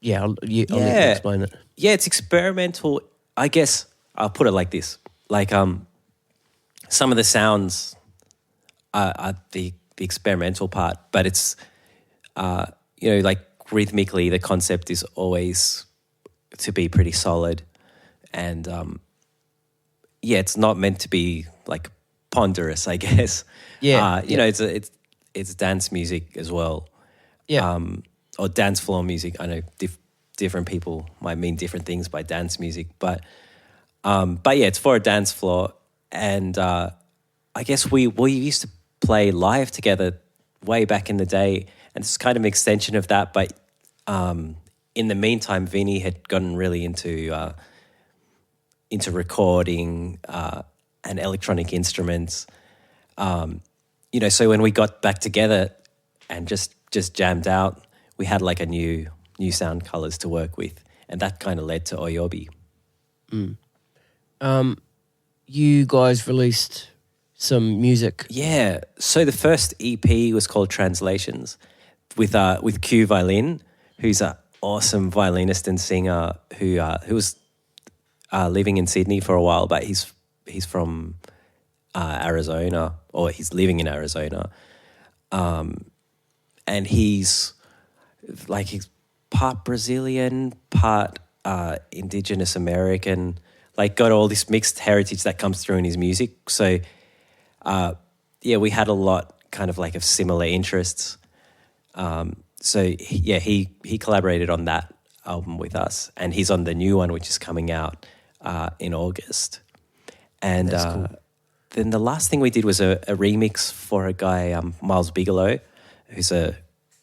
B: I'll let you explain it.
A: Yeah, it's experimental. I guess I'll put it like this. Like some of the sounds are the experimental part, but it's, like rhythmically the concept is always to be pretty solid. And, it's not meant to be like ponderous, I guess.
B: Yeah.
A: It's dance music as well.
B: Yeah.
A: Or dance floor music. I know different people might mean different things by dance music, but it's for a dance floor. And I guess we used to play live together way back in the day, and it's kind of an extension of that. But in the meantime, Vinny had gotten really into recording and electronic instruments. So when we got back together and just jammed out, we had like a new sound colors to work with, and that kind of led to Oyobi.
B: You guys released some music.
A: Yeah. So the first EP was called Translations with Q Violin, who's an awesome violinist and singer who was living in Sydney for a while, but he's from Arizona, or he's living in Arizona. And he's part Brazilian, part Indigenous American, like got all this mixed heritage that comes through in his music. So, we had a lot kind of like of similar interests. He collaborated on that album with us, and he's on the new one, which is coming out in August. And
B: that's cool.
A: Then the last thing we did was a remix for a guy, Miles Bigelow, who's a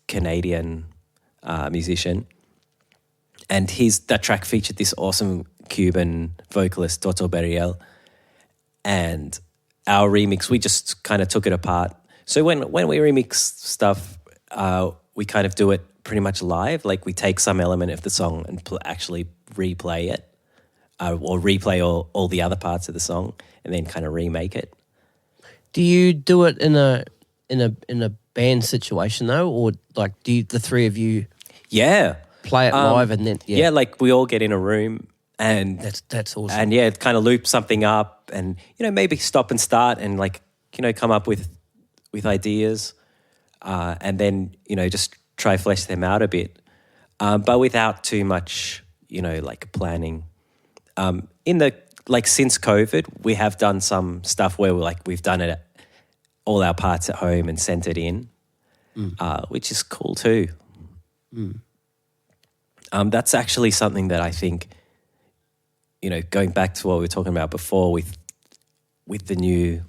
A: Canadian musician. And that track featured this awesome Cuban vocalist, Toto Beriel. And our remix, we just kind of took it apart. So when we remix stuff, we kind of do it pretty much live. Like we take some element of the song and actually replay it, or replay all the other parts of the song, and then kind of remake it.
B: Do you do it in a band situation though, or like do the three of you?
A: Yeah.
B: Play it live and then
A: like we all get in a room and
B: that's awesome.
A: And kind of loop something up, and maybe stop and start and come up with ideas, and then just try flesh them out a bit, but without too much planning. Since COVID, we have done some stuff where we've done it all our parts at home and sent it in, which is cool too. That's actually something that I think going back to what we were talking about before with the new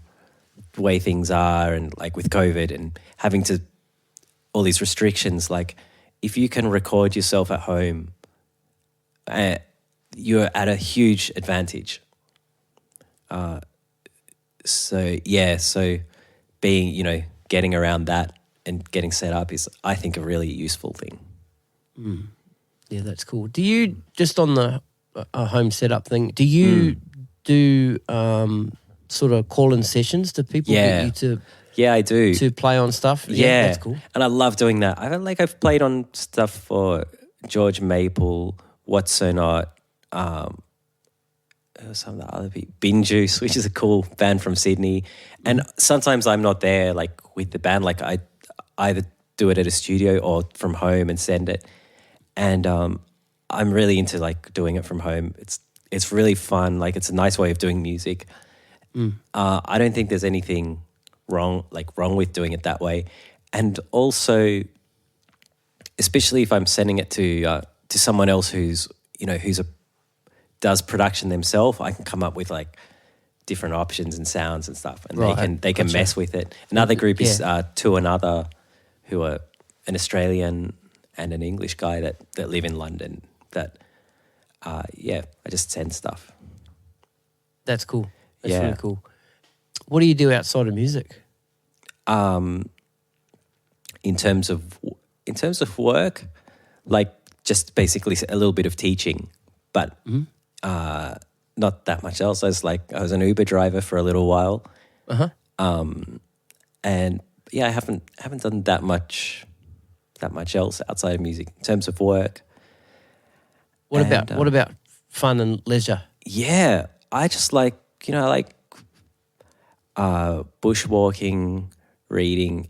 A: way things are, and like with COVID and having to all these restrictions, like if you can record yourself at home, you're at a huge advantage. So being, getting around that and getting set up is, I think, a really useful thing.
B: Mm. Yeah, that's cool. Do you, just on the home setup thing, do you do sort of call-in sessions to people?
A: Yeah.
B: Get you to,
A: I do.
B: to play on stuff?
A: Yeah,
B: that's cool.
A: And I love doing that. I've played on stuff for George Maple, What's So Not, some of the other people, Bin Juice, which is a cool band from Sydney. And sometimes I'm not there, like, with the band. Like, I either do it at a studio or from home and send it. And I'm really into, like, doing it from home. It's really fun. Like, it's a nice way of doing music. I don't think there's anything wrong with doing it that way. And also, especially if I'm sending it to someone else who's does production themselves, I can come up with like different options and sounds and stuff, and they can mess with it. Another group is To Another, who are an Australian and an English guy that live in London. That I just send stuff.
B: That's cool. That's really cool. What do you do outside of music?
A: In terms of work, like just basically a little bit of teaching, but not that much else. I was an Uber driver for a little while, and I haven't done that much else outside of music in terms of work.
B: What about fun and leisure?
A: Yeah, I just like bushwalking, reading.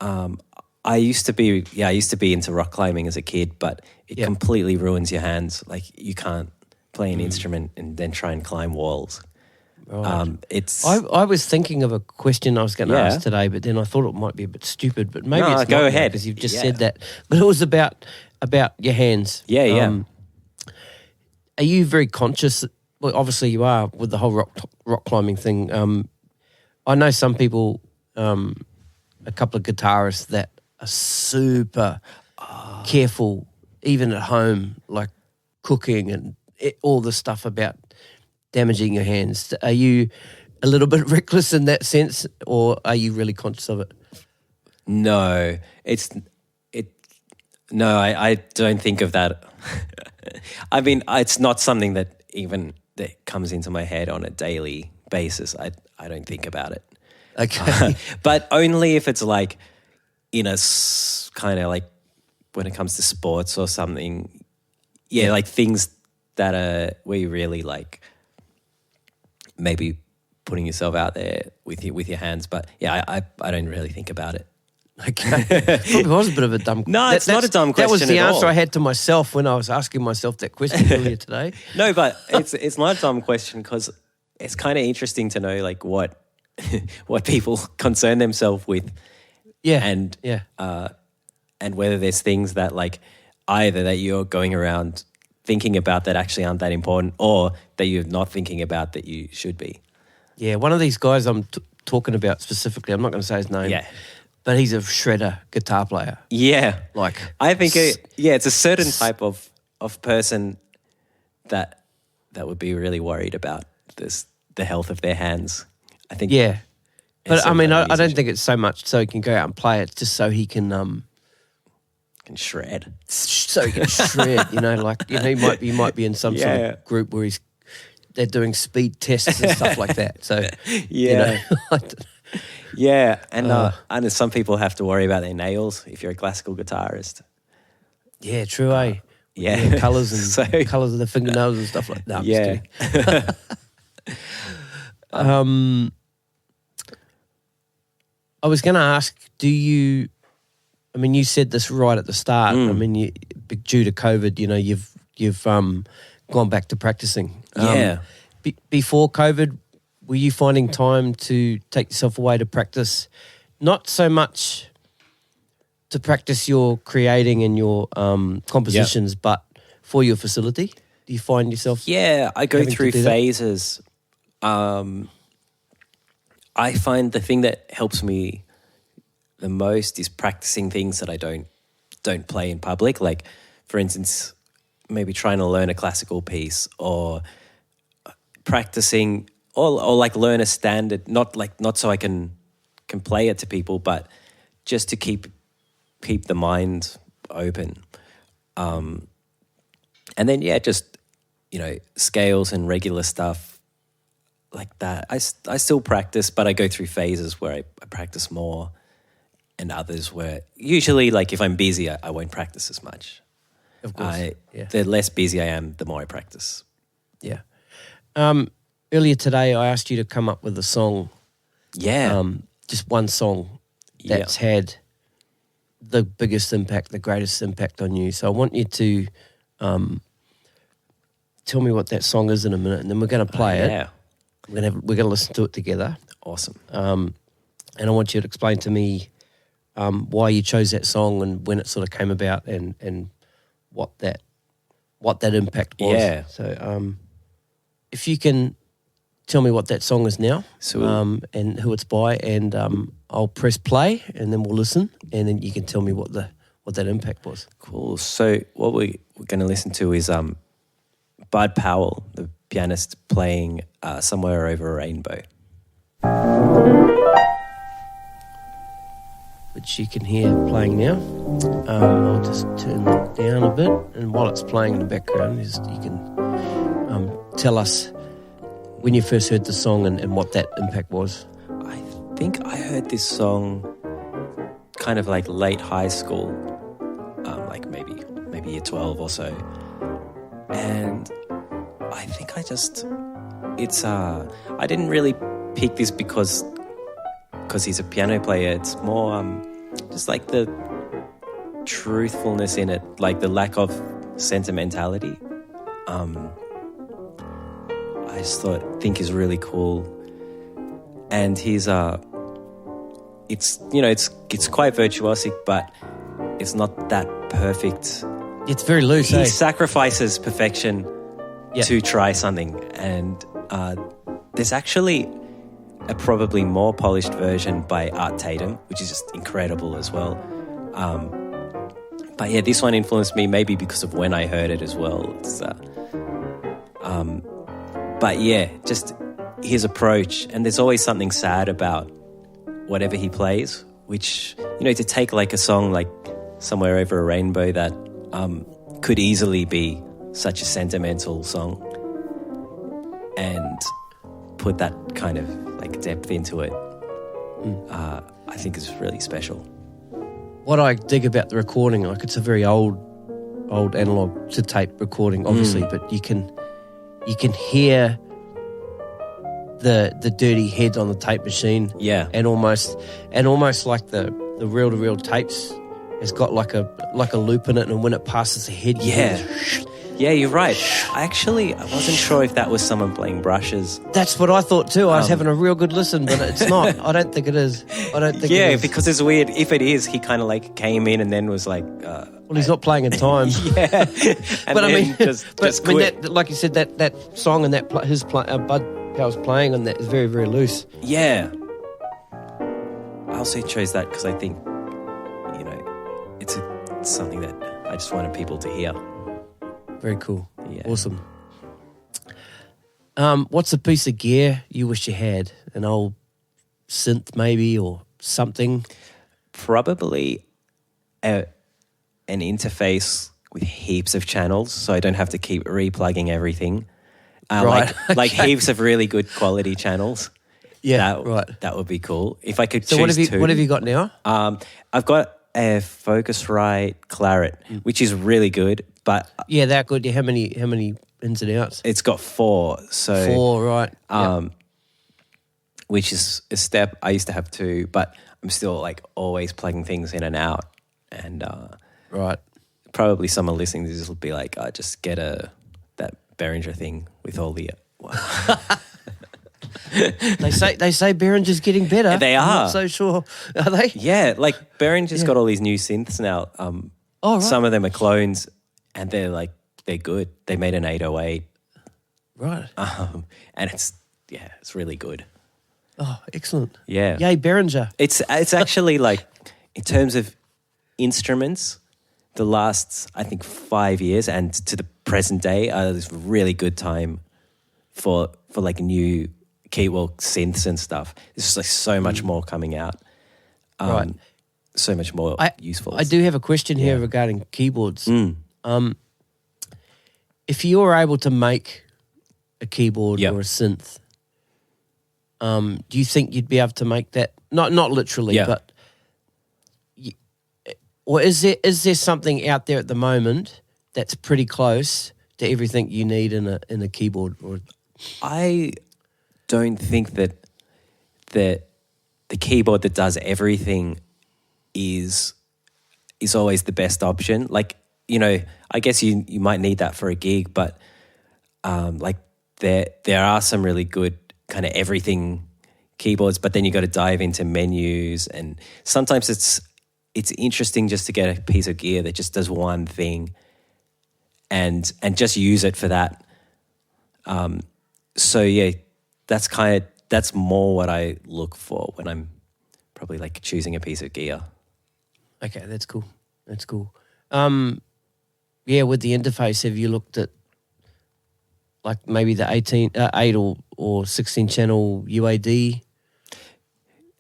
A: I used to be into rock climbing as a kid, but it completely ruins your hands. Like, you can't play an instrument and then try and climb walls.
B: Right. I was thinking of a question I was going to ask today, but then I thought it might be a bit stupid. But maybe it's
A: go
B: not,
A: ahead,
B: because you've just said that. But it was about your hands.
A: Yeah.
B: Are you very conscious? Well, obviously you are with the whole rock climbing thing. I know some people, a couple of guitarists that are super careful, even at home, like cooking and all the stuff about damaging your hands. Are you a little bit reckless in that sense, or are you really conscious of it?
A: No, I don't think of that. I mean, it's not something that comes into my head on a daily basis. I don't think about it.
B: Okay.
A: But only if it's like in a kind of like when it comes to sports or something. Yeah, like things that are where you really like maybe putting yourself out there with your hands. But yeah, I don't really think about it.
B: Okay. Probably was a bit of a dumb question.
A: No, it's not a dumb question.
B: That was the
A: at
B: answer
A: all.
B: I had to myself when I was asking myself that question earlier today.
A: No, but it's not a dumb question, because it's kind of interesting to know like what people concern themselves with.
B: Yeah.
A: And whether there's things that like either that you're going around thinking about that actually aren't that important, or that you're not thinking about that you should be. Yeah,
B: one of these guys I'm talking about specifically, I'm not going to say his name.
A: Yeah.
B: But he's a shredder guitar player.
A: Yeah.
B: Like,
A: I think it's a certain type of person that would be really worried about the health of their hands. I think.
B: Yeah. But I mean, I don't think it's so much so he can go out and play it, just so he can
A: shred.
B: So he can shred, he might be in some sort of group where they're doing speed tests and stuff like that. So
A: yeah, and some people have to worry about their nails if you're a classical guitarist.
B: Yeah, true, eh?
A: Yeah,
B: colours and colours of the fingernails and stuff like that. I was going to ask, you said this right at the start. I mean, due to COVID, you've gone back to practicing. Before COVID, were you finding time to take yourself away to practice? Not so much to practice your creating and your compositions, but for your facility? Do you find yourself?
A: Yeah, I go
B: having to
A: through
B: do that?
A: phases. I find the thing that helps me the most is practicing things that I don't play in public. Like, for instance, maybe trying to learn a classical piece or practicing or like learn a standard, not so I can play it to people, but just to keep the mind open. And then, just, scales and regular stuff like that. I still practice, but I go through phases where I practice more and others where usually, like, if I'm busy, I won't practice as much.
B: Of course.
A: The less busy I am, the more I practice.
B: Yeah. Earlier today, I asked you to come up with a song.
A: Yeah.
B: Just one song that's had the biggest impact, the greatest impact on you. So I want you to tell me what that song is in a minute, and then we're going to play it.
A: Yeah.
B: We're going to listen to it together.
A: Awesome.
B: And I want you to explain to me why you chose that song and when it sort of came about and what that impact was.
A: Yeah.
B: So if you can tell me what that song is now, and who it's by, and I'll press play and then we'll listen, and then you can tell me what that impact was.
A: Cool. So what we're going to listen to is Bud Powell, the pianist, playing Somewhere Over a Rainbow.
B: Which you can hear playing now. I'll just turn that down a bit, and while it's playing in the background, you can tell us when you first heard the song and what that impact was.
A: I think I heard this song kind of like late high school, like maybe year 12 or so. And I think I didn't really pick this because he's a piano player. It's more just like the truthfulness in it, like the lack of sentimentality. I just think is really cool. And he's it's quite virtuosic, but it's not that perfect.
B: It's very loose.
A: He sacrifices perfection to try something, and there's actually a probably more polished version by Art Tatum, which is just incredible as well. But yeah, this one influenced me maybe because of when I heard it as well. It's, but yeah, just his approach, and there's always something sad about whatever he plays, which, to take like a song like Somewhere Over a Rainbow that could easily be such a sentimental song and put that kind of like depth into it, I think is really special.
B: What I dig about the recording, like it's a very old analog to tape recording, obviously, but you can hear the dirty head on the tape machine, and almost like the reel to reel tapes has got like a loop in it, and when it passes the head,
A: yeah, you're right. I wasn't sure if that was someone playing brushes.
B: That's what I thought too. I was having a real good listen, but it's not. I don't think it is.
A: Because it's weird. If it is, he kind of like came in and then was like,
B: well, he's not playing in time.
A: Yeah,
B: but I mean,
A: just quit.
B: Like you said, that song and that Bud Powell's playing on that is very, very loose.
A: Yeah, I also chose that because I think, it's something that I just wanted people to hear.
B: Very cool.
A: Yeah.
B: Awesome. What's a piece of gear you wish you had? An old synth maybe, or something? Probably
A: an interface with heaps of channels, so I don't have to keep replugging everything.
B: Right.
A: Like heaps of really good quality channels.
B: Yeah, right.
A: That would be cool. If I could
B: choose two. What have you got now?
A: I've got a Focusrite Claret, which is really good. But
B: yeah, that good. Yeah, how many ins and outs?
A: It's got 4. So
B: 4, right?
A: Which is a step. I used to have 2, but I'm still like always plugging things in and out. And
B: right,
A: probably someone listening to this will be like, just get that Behringer thing with all the.
B: They say Behringer's getting better.
A: They are.
B: I'm not so sure. Are they?
A: Yeah, like Behringer's got all these new synths now.
B: Right.
A: Some of them are clones, and they're like they're good. They made an 808,
B: Right.
A: and it's really good.
B: Oh, excellent.
A: Yeah.
B: Yay, Behringer.
A: It's actually like, in terms of instruments, the last, I think, 5 years and to the present day, is a really good time for like new keyboard synths and stuff. There's just like so much more coming out.
B: Right.
A: So much more useful.
B: I do have a question here regarding keyboards. If you were able to make a keyboard or a synth, do you think you'd be able to make that? Not literally, but or is there something out there at the moment that's pretty close to everything you need in a keyboard? Or
A: I don't think that the keyboard that does everything is always the best option. Like, you know, I guess you might need that for a gig, but like there are some really good kind of everything keyboards, but then you got to dive into menus, and sometimes it's interesting just to get a piece of gear that just does one thing and just use it for that. So yeah, that's more what I look for when I'm probably like choosing a piece of gear.
B: Okay, that's cool. That's cool. Yeah, with the interface, have you looked at like maybe the 8 or 16 channel UAD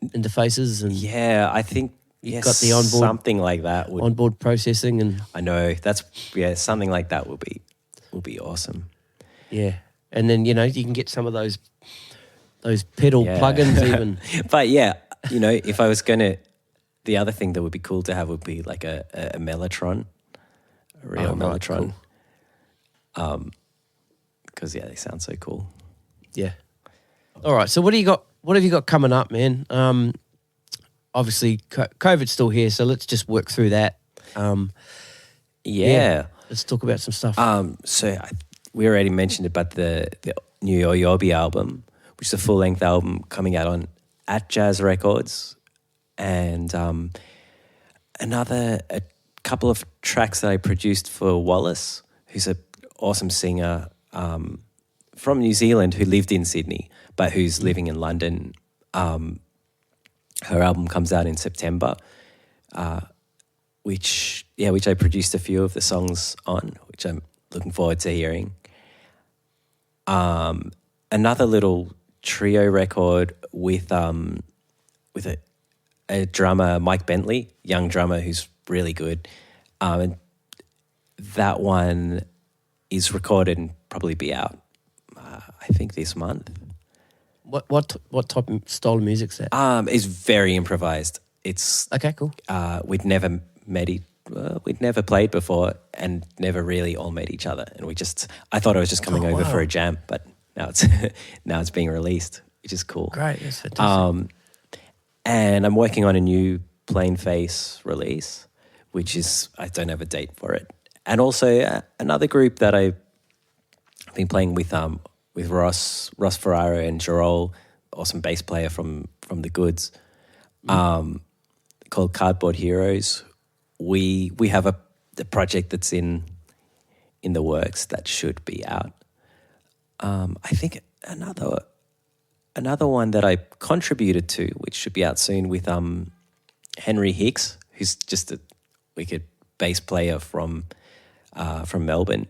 B: interfaces? And
A: yeah, I think
B: got the onboard,
A: something like that
B: onboard processing, and
A: I know something like that will be awesome.
B: Yeah, and then you can get some of those pedal plugins even.
A: But yeah, if I was gonna, the other thing that would be cool to have would be like a Mellotron, a real Mellotron. Cool. Because they sound so cool. Yeah.
B: All right. So what do you got? What have you got coming up, man? Obviously, COVID's still here, so let's just work through that. Let's talk about some stuff.
A: We already mentioned it, but the new Oyobi album, which is a full-length album coming out on At Jazz Records, and a couple of tracks that I produced for Wallace, who's an awesome singer from New Zealand who lived in Sydney but who's living in London. Her album comes out in September, which I produced a few of the songs on, which I'm looking forward to hearing. Another little trio record with a drummer, Mike Bentley, young drummer who's really good. And that one is recorded and probably be out, I think, this month.
B: What type of style of music's that?
A: It's very improvised. It's
B: okay, cool.
A: We'd never played before and never really all met each other, and I thought I was just coming over for a jam, but now it's being released, which is cool.
B: Great, that's fantastic.
A: And I'm working on a new PlaneFace release, which is, I don't have a date for it. And also another group that I've been playing with Ross Ferraro and Jarol, awesome bass player from The Goods, called Cardboard Heroes. We have a project that's in the works that should be out. I think another one that I contributed to, which should be out soon, with Henry Hicks, who's just a wicked bass player from Melbourne,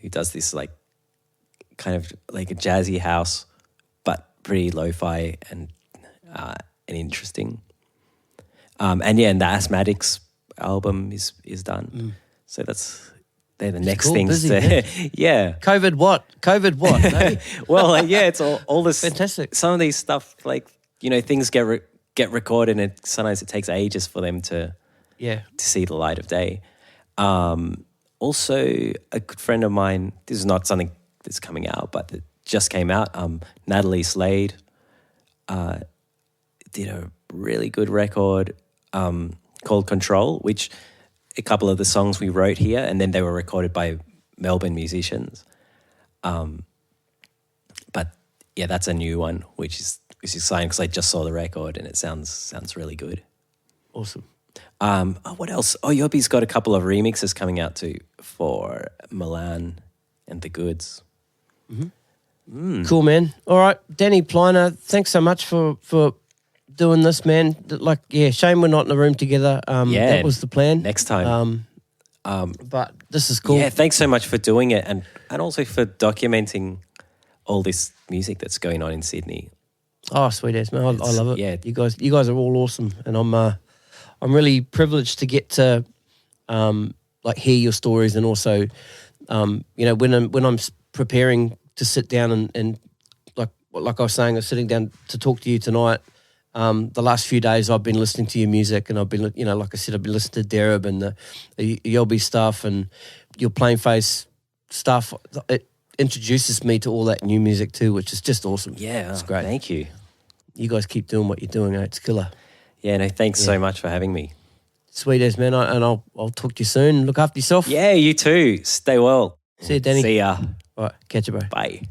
A: who does this like kind of like a jazzy house, but pretty lo-fi and interesting. And the Asthmatix album is done. So they're the next things.
B: Busy,
A: COVID
B: what? No?
A: Well, it's all this
B: fantastic.
A: Some of these stuff, like things get recorded, and sometimes it takes ages for them to see the light of day. Also, a good friend of mine. This is not something that's coming out, but it just came out. Natalie Slade did a really good record called Control, which a couple of the songs we wrote here, and then they were recorded by Melbourne musicians. But that's a new one, which is exciting because I just saw the record and it sounds really good.
B: Awesome.
A: What else? Oyobi's got a couple of remixes coming out too for Milan and The Goods.
B: Cool, man. All right, Danny Pliner, thanks so much for doing this, man. Like, shame we're not in the room together. That was the plan.
A: Next time.
B: But this is cool.
A: Yeah, thanks so much for doing it and also for documenting all this music that's going on in Sydney.
B: Oh, sweet ass, man. I love it.
A: Yeah.
B: You guys are all awesome, and I'm really privileged to get to hear your stories, and also when I'm preparing to sit down and like I was saying, I'm sitting down to talk to you tonight. The last few days I've been listening to your music, and I've been, like I said, I've been listening to Dereb and the Oyobi stuff and your PlaneFace stuff. It introduces me to all that new music too, which is just awesome.
A: Yeah,
B: it's great.
A: Thank you.
B: You guys keep doing what you're doing, it's killer.
A: Yeah, no, thanks so much for having me.
B: Sweet as, man. I'll talk to you soon. Look after yourself.
A: Yeah, you too. Stay well.
B: See you, Danny.
A: See ya.
B: All right, catch you, bro.
A: Bye.